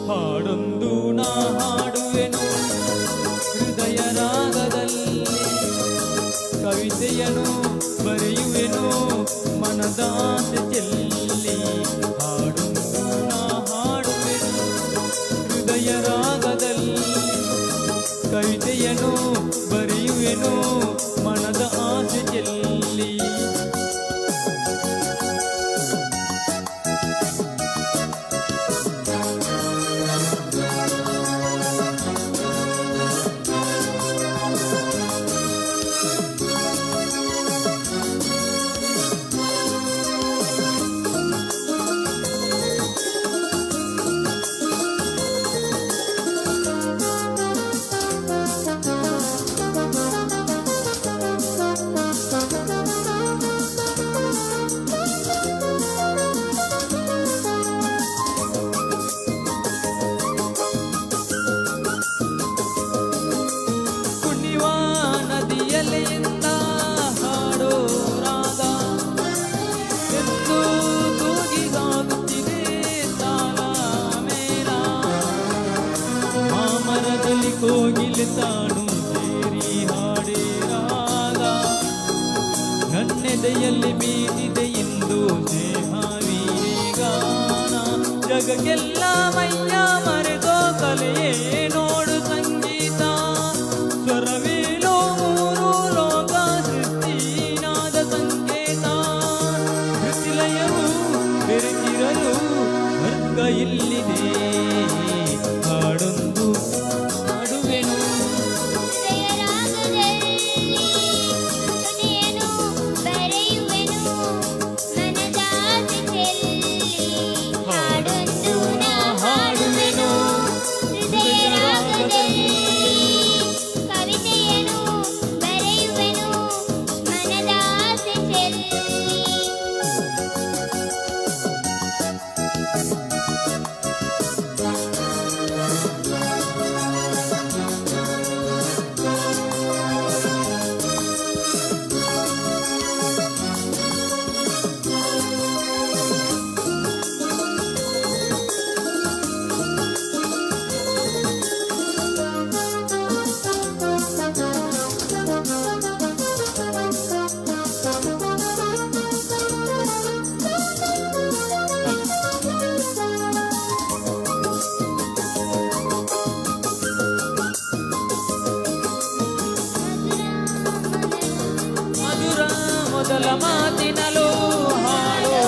ಹಾಡೊಂದು ನಾ ಹಾಡುವೆನು ಹೃದಯ ರಾಗದಲ್ಲಿ, ಕವಿತೆಯನು ಬರೆಯುವೆನು ಮನದಾಸೆ ಚೆಲ್ಲಿ. ಹಾಡೊಂದು ನಾ ಹಾಡುವೆನು ಹೃದಯ ರಾಗದಲ್ಲಿ, ಕವಿತೆಯನು ಬರೆಯುವೆನು ಮನದ ಆಸೆ ಚೆಲ್ಲಿ. ನದಿಯಲೆಯಿಂದ ಹಾಡೋ ರಾಗ ಎಂದು ತೂಗಿ ಸಾಗುತ್ತಿದೆ ಸಾಲ ಮೇಲ. ಮಾಮರದಲ್ಲಿ ಕೋಗಿಲೆ ತಾನು ಸೇರಿ ಹಾಡೇ ರಾಗ, ನನ್ನೆದೆಯಲ್ಲಿ ಬೀದಿದೆ ಎಂದು ಸ್ನೇಹವೀಗಾನ. ಜಗಕ್ಕೆಲ್ಲ ಮೈಯ ಮರೆತೋ ಕಲೆಯೇ ನೋಡು ಸಂಗೀತ, ಸ್ವರವೇಲೋ ಮೂರು ಲೋಕ ಸೃಷ್ಟಿನಾದ ಸಂಕೇತ. ಕೃತಿಲಯವು ಬೆರೆತಿರಲು ವರ್ಗ ಇಲ್ಲಿದೆ, ಹಾಡೊಂದು ಹಾಡುವೆನು ಹಾಡೊಂದು ನಾ ಹಾಡುವೆನು ಹೃದಯ ರಾಗದಲ್ಲಿ, ಕವಿತೆಯನ್ನು ಬರೆಯುವೆನು ಮನದ ಆಸೆ ಚೆಲ್ಲಿ. ಮಧುರ ಮೊದಲ ಮಾತಿನಲು ಹಾಡೋ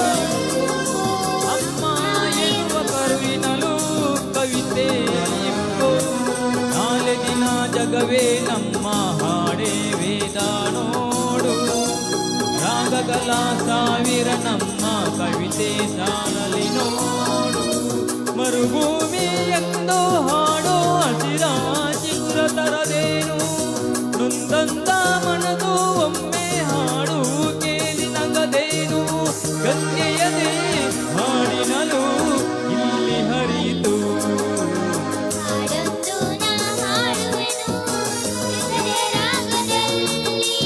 ಅಮ್ಮ ಎನ್ನುವ ಕರುವಿನಲು ಕವಿತೆ ಇಪ್ಪು. ನಾಳೆ ದಿನ ಜಗವೇ ನಮ್ಮ ಹಾಡೇ ವೇದ ನೋಡು, ರಾಗಗಳ ಸಾವಿರ ನಮ್ಮ ಕವಿತೆ ಸಾಲಲಿ ನೋಡು. ಮರುಭೂಮಿ ಎಂದು ಹಾಡೋ ಹಸಿರ ಚಿಗುರ ತರದೇನು, ನೊಂದಂತ ಮನದು ಒಮ್ಮೆ ಹಾಡು ಕೇಳಿ ನಗದೇನು. ಗಂಗೆಯದೇ ಹಾಡಿನಲು ಇಲ್ಲಿ ಹರಿಯಿತು, ಹಾಡೊಂದು ನಾ ಹಾಡುವೆನು ಹೃದಯ ರಾಗದಲ್ಲಿ,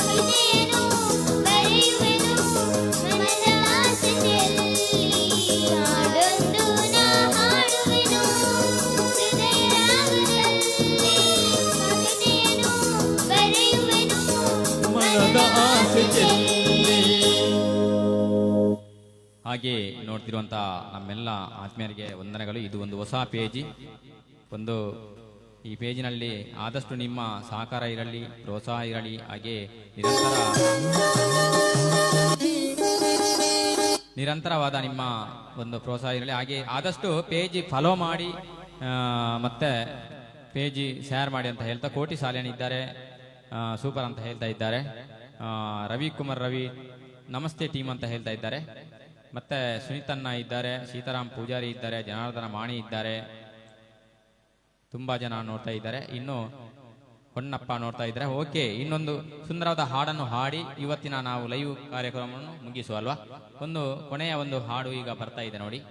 ಕವಿತೆಯನ್ನು ಬರೆಯುವೆನು ಮನದ ಆಸೆ ಚೆಲ್ಲಿ. ಹಾಡೊಂದು ನಾ ಹಾಡುವೆನು ಹೃದಯ ರಾಗದಲ್ಲಿ, ಕವಿತೆಯನ್ನು ಬರೆಯುವೆನು ಹಾಗೆ ನೋಡ್ತಿರುವಂತ ನಮ್ಮೆಲ್ಲ ಆತ್ಮೀಯರಿಗೆ ವಂದನೆಗಳು. ಇದು ಒಂದು ಹೊಸ ಪೇಜಿ. ಈ ಪೇಜಿನಲ್ಲಿ ಆದಷ್ಟು ನಿಮ್ಮ ಸಹಕಾರ ಇರಲಿ, ಪ್ರೋತ್ಸಾಹ ಇರಲಿ. ಹಾಗೆ ನಿರಂತರವಾದ ನಿಮ್ಮ ಒಂದು ಪ್ರೋತ್ಸಾಹ ಇರಲಿ. ಹಾಗೆ ಆದಷ್ಟು ಪೇಜ್ ಫಾಲೋ ಮಾಡಿ ಮತ್ತೆ ಪೇಜ್ ಶೇರ್ ಮಾಡಿ ಅಂತ ಹೇಳ್ತಾ ಕೋಟಿ ಸಾಲಿಯನ್ ಇದ್ದಾರೆ, ಸೂಪರ್ ಅಂತ ಹೇಳ್ತಾ ಇದ್ದಾರೆ. ರವಿಕುಮಾರ್ ರವಿ ನಮಸ್ತೆ ಟೀಮ್ ಅಂತ ಹೇಳ್ತಾ ಇದ್ದಾರೆ. ಮತ್ತೆ ಸುನೀತನ್ನ ಇದ್ದಾರೆ, ಸೀತಾರಾಮ್ ಪೂಜಾರಿ ಇದ್ದಾರೆ, ಜನಾರ್ದನ ಮಾಣಿ ಇದ್ದಾರೆ. ತುಂಬಾ ಜನ ನೋಡ್ತಾ ಇದ್ದಾರೆ. ಇನ್ನು ಹೊನ್ನಪ್ಪ ನೋಡ್ತಾ ಇದ್ದಾರೆ. ಓಕೆ, ಇನ್ನೊಂದು ಸುಂದರವಾದ ಹಾಡನ್ನು ಹಾಡಿ ಇವತ್ತಿನ ನಾವು ಲೈವ್ ಕಾರ್ಯಕ್ರಮವನ್ನು ಮುಗಿಸುವ ಅಲ್ವಾ. ಕೊನೆಯ ಒಂದು ಹಾಡು ಈಗ ಬರ್ತಾ ಇದೆ ನೋಡಿ.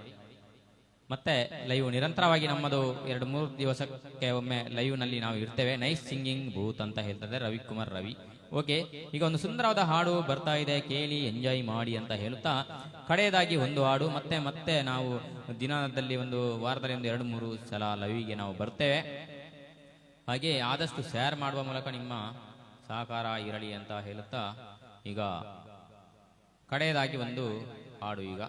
ಮತ್ತೆ ಲೈವ್ ನಿರಂತರವಾಗಿ ನಮ್ಮದು 2-3 ದಿವಸಕ್ಕೆ ಒಮ್ಮೆ ಲೈವ್ ನಲ್ಲಿ ನಾವು ಇರ್ತೇವೆ. ನೈಸ್ ಸಿಂಗಿಂಗ್ ಬೂತ್ ಅಂತ ಹೇಳ್ತಾರೆ ರವಿಕುಮಾರ್ ರವಿ. ಓಕೆ, ಈಗ ಒಂದು ಸುಂದರವಾದ ಹಾಡು ಬರ್ತಾ ಇದೆ, ಕೇಳಿ ಎಂಜಾಯ್ ಮಾಡಿ ಅಂತ ಹೇಳುತ್ತಾ ಕಡೆಯದಾಗಿ ಒಂದು ಹಾಡು ಮತ್ತೆ ನಾವು ದಿನದಲ್ಲಿ ಒಂದು ವಾರದಲ್ಲಿ 2-3 ಸಲ ಲೈವ್ಗೆ ನಾವು ಬರ್ತೇವೆ. ಹಾಗೆ ಆದಷ್ಟು ಶೇರ್ ಮಾಡುವ ಮೂಲಕ ನಿಮ್ಮ ಸಹಕಾರ ಇರಲಿ ಅಂತ ಹೇಳುತ್ತಾ ಈಗ ಕಡೆಯದಾಗಿ ಒಂದು ಹಾಡು ಈಗ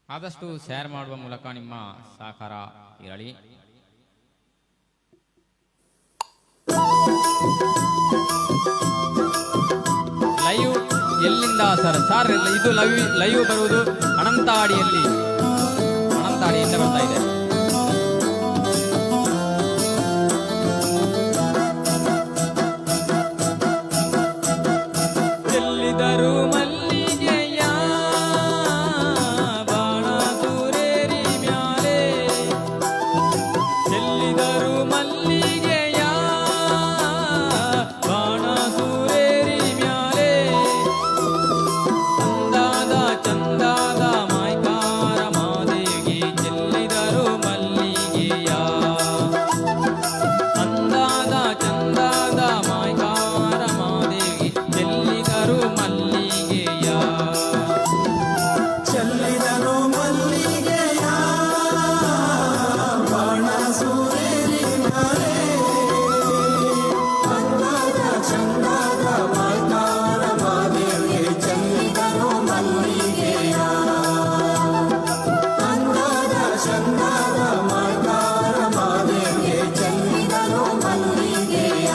ಆದಷ್ಟು ಶೇರ್ ಮಾಡುವ ಮೂಲಕ ನಿಮ್ಮ ಸಹಕಾರ ಇರಲಿ. ಲೈವ್ ಎಲ್ಲಿಂದ ಸರ್ ಇದು ಲೈವ್ ಬರುವುದು ಅನಂತಾಡಿಯಿಂದ ಬರ್ತಾ ಇದೆ. ಎಲ್ಲಿದರು ಮಲ್ಲಿಗೆಯ ಬಾಣ ದೂರೇರಿ ಮ್ಯಾಲೆ, ಎಲ್ಲಿದರು ಮಲ್ಲಿಗೆಯ ಬಾಣ ದೂರೇರಿ ಮ್ಯಾಲೆ, ಅಂದಾದ ಚಂದಾದ ಮಾಯ್ಕಾರ ಮಾದೇವಿಗೆ ಚೆಲ್ಲಿದರು ಮಲ್ಲಿಗೆಯ, ಅಂದಾದ ಚಂದಾದ ಮಾಯ್ಕಾರ ಮಾದೇವಿಗೆ ಚೆಲ್ಲಿದರು ಮಲ್ಲಿಗೆಯ, ಚೆಲ್ಲಿದರು ಮಲ್ಲಿಗೆಯ ಬಾಣ ಸೂರೇರಿ ಮ್ಯಾಲೆ, ಅಂದಾದ ಚಂದಾದ ಮಾಯ್ಕಾರ ಮಾದೇವಿಗೆ ಚೆಲ್ಲಿದರು ಮಲ್ಲಿಗೆಯ, ಅಂದಾದ ಚಂದಾದ ಮಾಯ್ಕಾರ ಮಾದೇವಿಗೆ ಚೆಲ್ಲಿದರು ಮಲ್ಲಿಗೆಯ.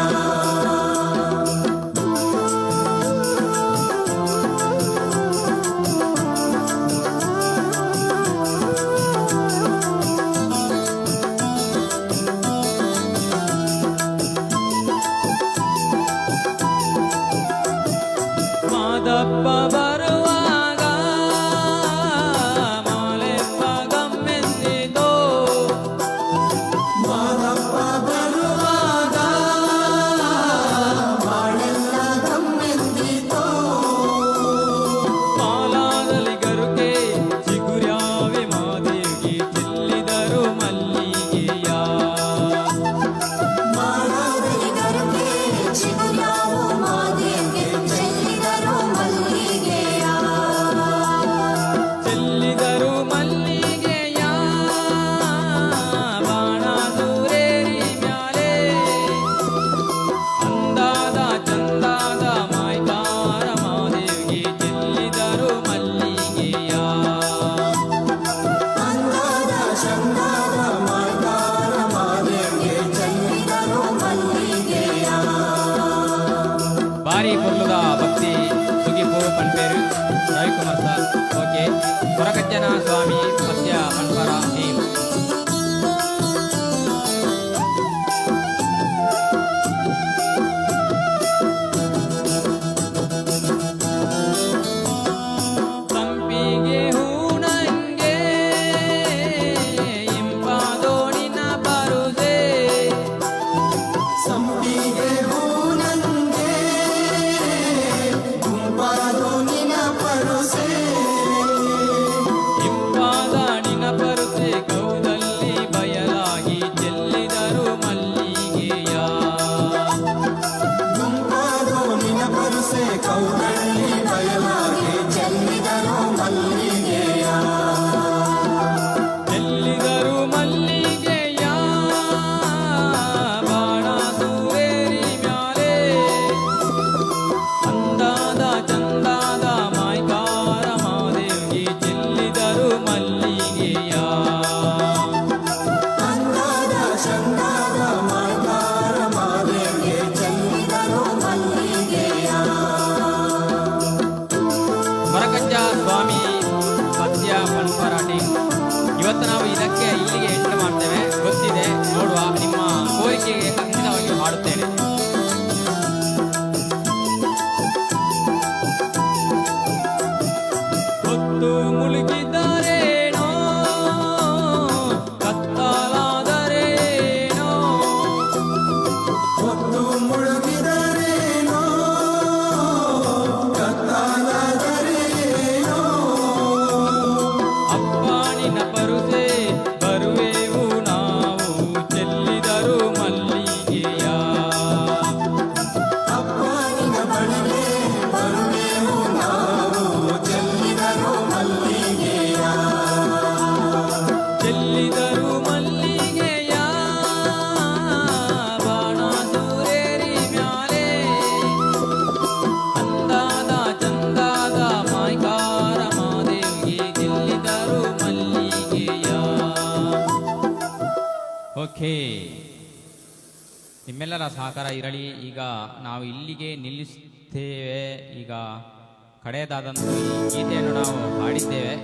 ಮಾದಪ್ಪ ಬರುವಾಗ ಮಾಲೆಪ್ಪ ಗಮ್ಮೆಂದಿದೋ, ಮಾದಪ್ಪ ಬರುವಾಗ ಬಾಳೆಲ್ಲ ಗಮ್ಮೆಂದಿತೋ, ಮಾಲಾದಲ್ಲಿ ಗರುಕೆ ಚಿಗುರ್ಯಾವೆ ಮಾದೇವಿಗೆ ಚೆಲ್ಲಿದರು ಮಲ್ಲಿಗೆಯ, ಮಾಲಾದಲ್ಲಿ ಗರುಕೆ ಚಿಗುರ್ಯಾವು ಮಾದೇವಿಗೆ ಚೆಲ್ಲಿದರು ಮಲ್ಲಿಗೆಯ, ಚೆಲ್ಲಿದರು ಮಲ್ಲಿಗೆಯ ಬಾಣ ದೂರೇರಿ ಮ್ಯಾಲೆ, ಅಂದಾದ ಚಂದಾದ ಮಾಯ್ಕಾರ ಮಾದೇವಿಗೆ ಚೆಲ್ಲಿದರು ಮಲ್ಲಿಗೆಯ, ಅಂದಾದ ಚಂದಾದ ಮಾಯ್ಕಾರ ಮಾದೇವಿಗೆ ಚೆಲ್ಲಿದರು ಮಲ್ಲಿಗೆಯ. ಬಾರಿ ಪೊರ್ಲುದ ಭಕ್ತಿ ಸುಗಿಪು ಪನ್ಪೇರು ರವಿಕುಮಾರ್ ಸರ್. ಓಕೆ, ಕೊರಗಜ್ಜನ ಸ್ವಾಮಿ ಮಧ್ಯ ಪನ್ಪರ ಟೀಮ್. ಸಂಪಿಗೆ ಹೂಣಂಗೆ ಇಂಪಾದೋಣಿನ ಬರುದೆ, ಸಂಪಿಗೆ ಹೂನಂಗೆ ಗುಂಪಾದು ನಿನ ಪರುಸೆ, ಇಂಪಾದ ನಿನ ಬರುದೆ ಗೌದಲ್ಲ ಚೆಲ್ಲಿದರು ಮಲ್ಲಿಗೆಯ ಅಂದಾದ ಚಂದಾದ ಮಾತಾರ ಮಾದೇವಿಗೆ ಚೆಲ್ಲಿದರು ಮಲ್ಲಿಗೆಯ ಕೊರಗಜ್ಜ ಸ್ವಾಮಿ ಪದ್ಯ ಪಂಪರಾಟಿ. ಇವತ್ತು ನಾವು ಇದಕ್ಕೆ ಇಲ್ಲಿಗೆ ಎಂಟು ಮಾಡ್ತೇವೆ. ಗೊತ್ತಿದೆ, ನೋಡುವ. ನಿಮ್ಮ ಕೋರಿಕೆಗೆ ಖಂಡಿತವಾಗಿ ಹಾಡುತ್ತೇನೆ. ಹೊತ್ತು ಮುಳುಗಿದರೇನೋ ಕತ್ತಲಾದರೇನೋ ಹೊತ್ತು ಮುಳುಗಿದರೇನೋ ಕತ್ತಲಾದರೇನೋ ಅಪ್ಪಾನಿನ ಪರುಸೆ ಬರುವೆವು ನಾವು ಚೆಲ್ಲಿದರು ಮಲ್ಲಿಗೆಯ ಅಪ್ಪನಿನ ಬಳಿಗೆ ಬರುವೆವು ನಾವು ಚೆಲ್ಲಿದರು ಮಲ್ಲಿಗೆಯ ಚೆಲ್ಲಿದರು ಮಲ್ಲಿಗೆಯ ಬಾಣ ಸೂರೇರಿ ಮ್ಯಾಲೆ ಅಂದಾದ ಚಂದಾದ ಮಾಯ್ಕಾರ ಮಾದೇವಿಗೆ ಚೆಲ್ಲಿದರು ಮಲ್ಲಿಗೆಯ. ಓಕೆ, ನಿಮ್ಮೆಲ್ಲರ ಸಹಕಾರ ಇರಲಿ. ಈಗ ನಾವು ಇಲ್ಲಿಗೆ ನಿಲ್ಲಿಸ್ತೇವೆ. ಈಗ ಕಡೆಯದಾದಂಥ ಈ ಗೀತೆಯನ್ನು ನಾವು ಹಾಡಿದ್ದೇವೆ.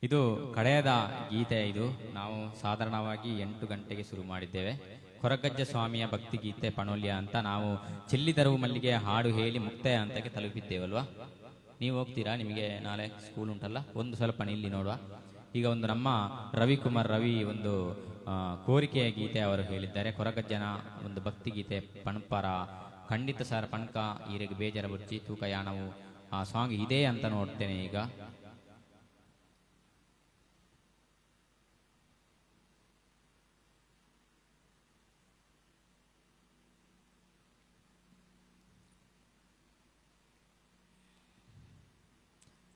ಇದು ಕಡೆಯದ ಗೀತೆ. ಇದು ನಾವು ಸಾಧಾರಣವಾಗಿ 8 ಗಂಟೆಗೆ ಶುರು ಮಾಡಿದ್ದೇವೆ. ಕೊರಗಜ್ಜ ಸ್ವಾಮಿಯ ಭಕ್ತಿ ಗೀತೆ ಪಣೋಲ್ಯ ಅಂತ ನಾವು ಚೆಲ್ಲಿದರು ಮಲ್ಲಿಗೆ ಹಾಡು ಹೇಳಿ ಮುಕ್ತಾಯ ಹಂತಕ್ಕೆ ತಲುಪಿದ್ದೇವಲ್ವಾ. ನೀವು ಹೋಗ್ತೀರಾ? ನಿಮಗೆ ನಾಳೆ ಸ್ಕೂಲ್ ಉಂಟಲ್ಲ. ಒಂದು ಸ್ವಲ್ಪ ನಿಲ್ಲಿ ನೋಡುವ. ಈಗ ಒಂದು ನಮ್ಮ ರವಿಕುಮಾರ್ ರವಿ ಒಂದು ಕೋರಿಕೆಯ ಗೀತೆ ಅವರು ಹೇಳಿದ್ದಾರೆ. ಕೊರಗಜ್ಜನ ಒಂದು ಭಕ್ತಿ ಗೀತೆ ಪಣಪರ ಖಂಡಿತ ಸರ್ ಪಣಕ ಈರೆಗೆ ಬೇಜಾರ ಬುಚ್ಚಿ ತೂಕ ಯಾಣವು ಆ ಸಾಂಗ್ ಇದೆ ಅಂತ ನೋಡ್ತೇನೆ ಈಗ.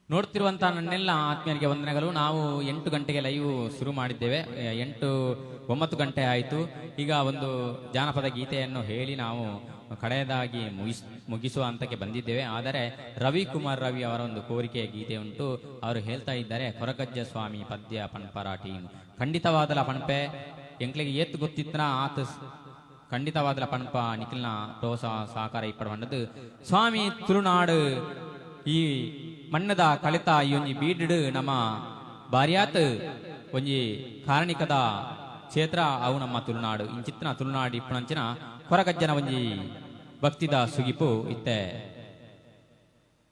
ನೋಡ್ತಿರುವಂತ ನನ್ನೆಲ್ಲ ಆತ್ಮೀಯರಿಗೆ ವಂದನೆಗಳು. ನಾವು 8 ಗಂಟೆಗೆ ಲೈವ್ ಶುರು ಮಾಡಿದ್ದೇವೆ. 9 ಗಂಟೆ ಆಯಿತು. ಈಗ ಒಂದು ಜಾನಪದ ಗೀತೆಯನ್ನು ಹೇಳಿ ನಾವು ಕಡೆಯದಾಗಿ ಮುಗಿಸುವ ಹಂತಕ್ಕೆ ಬಂದಿದ್ದೇವೆ. ಆದರೆ ರವಿಕುಮಾರ್ ರವಿ ಅವರ ಒಂದು ಕೋರಿಕೆಯ ಗೀತೆ ಉಂಟು. ಅವರು ಹೇಳ್ತಾ ಇದ್ದಾರೆ, ಕೊರಗಜ್ಜ ಸ್ವಾಮಿ ಪದ್ಯ ಪಣಪರಾಟಿ ಖಂಡಿತವಾದಲ ಪಣಪೆ ಎಂಕ್ಲೆಗೆ ಏತ್ ಗೊತ್ತಿತ್ತನ ಆತ ಖಂಡಿತವಾದಲ ಪಣಪ ನಿಖಿಲ್ನ ಪ್ರೋತ್ಸಾಹ ಸಹಕಾರ ಇಪ್ಪಡಬಂಡದು ಸ್ವಾಮಿ ತುಳುನಾಡು ಈ ಮಣ್ಣದ ಕಳಿತ ಈ ಒಂಜಿ ಬೀಡು ನಮ್ಮ ಬಾರಿಯಾತ್ ಒಂಜಿ ಕಾರಣಿಕದ ಕ್ಷೇತ್ರ ಅವು ನಮ್ಮ ತುಳುನಾಡು. ಇಂಚಿತ್ತಿನ ತುಳುನಾಡು ಇಪ್ಪಣಂಚಿನ ಕೊರಗಜ್ಜನ ಒಂಜಿ ಭಕ್ತಿದ ಸುಗಿಪು ಇತ್ತೆ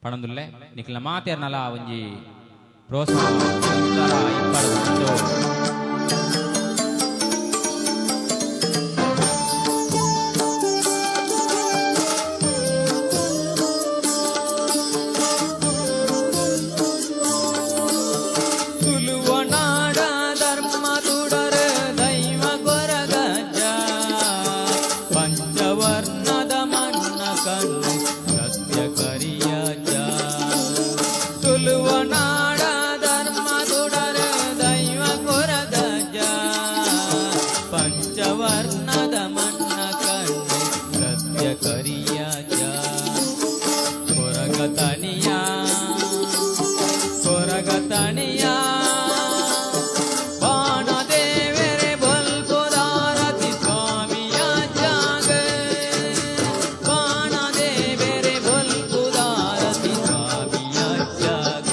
ಪಣಂದುಲ್ಲೆ ನಿಖಿಲ್ನ ಮಾತೇರ್ನಲ ಒಂಜಿ ಪ್ರೋತ್ಸಾಹ ಇಪ್ಪಡು. ತುಳುವನಾಡ ಧರ್ಮ ತುಡರ ದೈವ ಕೊರಗಜ್ಜ ಪಂಚವರ್ಣದ ಮನ್ನ ಕಣ್ಣು ಸತ್ಯ ಕರಿಯಜ್ಜ. ತುಳುವನಾಡ ಧರ್ಮ ತುಡರ ದೈವ ಕೊರಗಜ್ಜ ಪಂಚವರ್ಣದ ಮನ್ನ ಕಣ್ಣು ಸತ್ಯ ಕರಿಯಜ್ಜ. ಕೊರಗತನಿಯ ಕೊರಗತನಿಯ ಬಾಣದೇವರೆ ಬಲ್ಪುದಾರತಿ ಸ್ವಾಮಿಯ ಜಾಗ ಬಾಣದೇವರೆ ಬಲ್ಪುದಾರತಿ ಸ್ವಾಮಿಯ ಜಾಗ.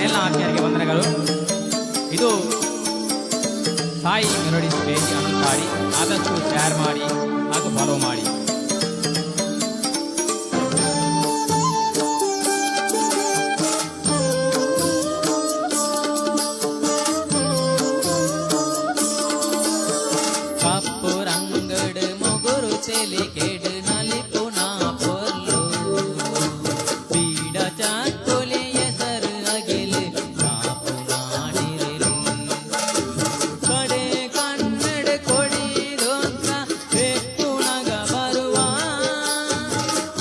ಎಲ್ಲ ಆತ್ಮೀಯರಿಗೆ ವಂದನೆಗಳು. ಇದು ಸಾಯಿ ಮೆಲೋಡಿಸ್ ಪೇಜ್ ಅನಂತಾಡಿ. ಆದಷ್ಟು ಶೇರ್ ಮಾಡಿ ಹಾಗೂ ಫಾಲೋ ಮಾಡಿ. ಕಪ್ಪು ರಂಗಡು ಮೊಗುರು ತೆಲಿ ಕೆಡು ನಲಿಪುನ ಪೊಲ್ಲು ಬೀಡ ಚಾಕೊಲಿ ಹೆಸರು ಅಗಿಲು ಕಾಪು ನಾಡಿರಲು ಕಡೆ ಕನ್ನಡ ಕೊಡಿದೊಂದ ಬೆಕ್ಕುಣಗ ಬರುವ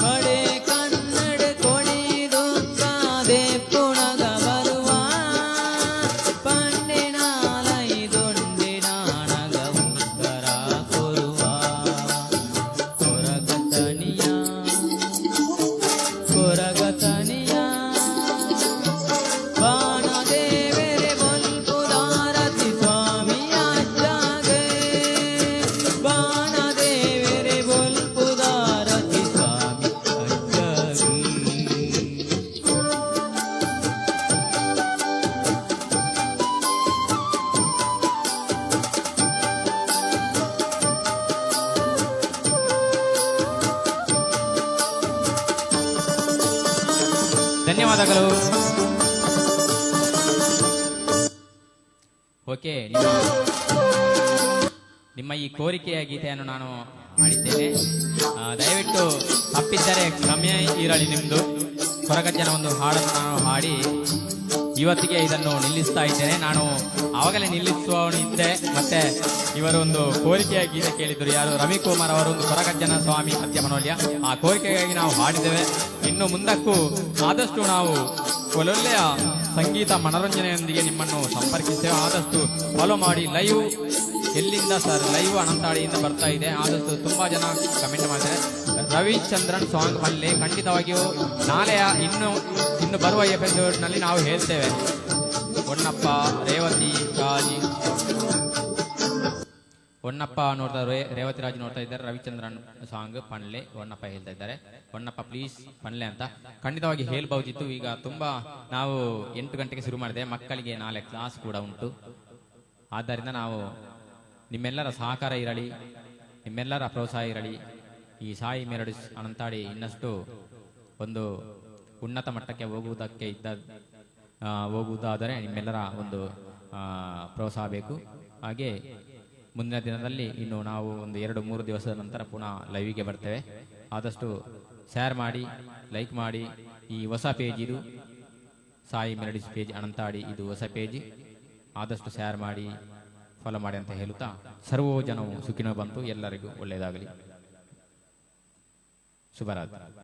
ಕಡೆ ಕನ್ನಡ ಕೊಡಿದೊಂದ ಬೆಕ್ಕುಣಗ ಬರುವ ಪಂಡಿನಾಲೈದೊಂಡಿನಾಣಗ ಉತ್ತರ ಕೊರುವ ಕೊರಗತನಿಯ ಕೊರಗತನಿಯ ಬಾಣದೇವರೆ ಬೊಲ್ಪುದಾರತಿ ಸ್ವಾಮಿಯ ಜಾಗ ಬಾಣದೇವರೆ ಬೊಲ್ಪುದಾರತಿ ಸ್ವಾಮಿ ಅಜ್ಜಾಗ ಧನ್ಯವಾದಗಳು. ಓಕೆ, ನಿಮ್ಮ ಈ ಕೋರಿಕೆಯ ಗೀತೆಯನ್ನು ನಾನು ಹಾಡಿದ್ದೇನೆ. ದಯವಿಟ್ಟು ತಪ್ಪಿದ್ದರೆ ಕ್ಷಮೆ ಇರಲಿ ನಿಮ್ದು. ಕೊರಗಜ್ಜನ ಒಂದು ಹಾಡನ್ನು ನಾನು ಹಾಡಿ ಇವತ್ತಿಗೆ ಇದನ್ನು ನಿಲ್ಲಿಸ್ತಾ ಇದ್ದೇನೆ. ನಾನು ಆವಾಗಲೇ ನಿಲ್ಲಿಸುವವನಿದ್ದೆ. ಮತ್ತೆ ಇವರು ಒಂದು ಕೋರಿಕೆಯ ಗೀತೆ ಕೇಳಿದ್ರು, ಯಾರು ರವಿಕುಮಾರ್ ಅವರು, ಒಂದು ಕೊರಗಜ್ಜನ ಸ್ವಾಮಿ ಸತ್ಯ ಮನೋಲ್ಯ. ಆ ಕೋರಿಕೆಗಾಗಿ ನಾವು ಹಾಡಿದ್ದೇವೆ. ಇನ್ನು ಮುಂದಕ್ಕೂ ಆದಷ್ಟು ನಾವು ಒಳ್ಳೊಳ್ಳೆಯ ಸಂಗೀತ ಮನೋರಂಜನೆಯೊಂದಿಗೆ ನಿಮ್ಮನ್ನು ಸಂಪರ್ಕಿಸ್ತೇವೆ. ಆದಷ್ಟು ಫಾಲೋ ಮಾಡಿ. ಲೈವ್ ಎಲ್ಲಿಂದ ಸರ್? ಲೈವ್ ಅನಂತಾಡಿಯಿಂದ ಬರ್ತಾ ಇದೆ. ಆದಷ್ಟು ತುಂಬಾ ಜನ ಕಮೆಂಟ್ ಮಾಡಿದ್ದಾರೆ. ರವಿಚಂದ್ರನ್ ಸಾಂಗ್ ಮಲ್ಲೆ ಖಂಡಿತವಾಗಿಯೂ ನಾಳೆಯ ಇನ್ನು ಬರುವ ಎಪಿಸೋಡ್ನಲ್ಲಿ ನಾವು ಹೇಳ್ತೇವೆ. ಹೊನ್ನಪ್ಪ ರೇವತಿ ರಾಜಿ ಹೊನ್ನಪ್ಪ ನೋಡ್ತಾ ರೇವತಿ ರಾಜ್ ನೋಡ್ತಾ ಇದ್ದಾರೆ. ರವಿಚಂದ್ರನ್ ಸಾಂಗ್ ಪಣ್ಲೆ ಹೊನ್ನಪ್ಪ ಹೇಳ್ತಾ ಇದ್ದಾರೆ. ಹೊನ್ನಪ್ಪ ಪ್ಲೀಸ್ ಪಣ್ಲೆ ಅಂತ ಖಂಡಿತವಾಗಿ ಹೇಳ್ಬಹುದಿತ್ತು. ಈಗ ತುಂಬಾ ನಾವು 8 ಗಂಟೆಗೆ ಶುರು ಮಾಡಿದೆ. ಮಕ್ಕಳಿಗೆ ನಾಳೆ ಕ್ಲಾಸ್ ಕೂಡ ಉಂಟು. ಆದ್ದರಿಂದ ನಾವು ನಿಮ್ಮೆಲ್ಲರ ಸಹಕಾರ ಇರಲಿ, ನಿಮ್ಮೆಲ್ಲರ ಪ್ರೋತ್ಸಾಹ ಇರಲಿ. ಈ ಸಾಯಿ ಮೆಲೋಡಿಸ್ ಅನಂತಾಡಿ ಇನ್ನಷ್ಟು ಒಂದು ಉನ್ನತ ಮಟ್ಟಕ್ಕೆ ಹೋಗುವುದಾದರೆ ನಿಮ್ಮೆಲ್ಲರ ಒಂದು ಪ್ರೋತ್ಸಾಹ ಬೇಕು. ಹಾಗೆ ಮುಂದಿನ ದಿನದಲ್ಲಿ ಇನ್ನು ನಾವು ಒಂದು 2-3 ದಿವಸದ ನಂತರ ಪುನಃ ಲೈವಿಗೆ ಬರ್ತೇವೆ. ಆದಷ್ಟು ಶೇರ್ ಮಾಡಿ, ಲೈಕ್ ಮಾಡಿ. ಈ ಹೊಸ ಪೇಜ್ ಇದು ಸಾಯಿ ಮೆಲೋಡಿಸ್ ಪೇಜ್ ಅನಂತಾಡಿ, ಇದು ಹೊಸ ಪೇಜ್. ಆದಷ್ಟು ಶೇರ್ ಮಾಡಿ, ಫಾಲೋ ಮಾಡಿ ಅಂತ ಹೇಳುತ್ತಾ ಸರ್ವೋ ಜನವು ಸುಖಿನೋ ಬಂತು. ಎಲ್ಲರಿಗೂ ಒಳ್ಳೆಯದಾಗಲಿ. ಶುಭರಾತ್ರಿ.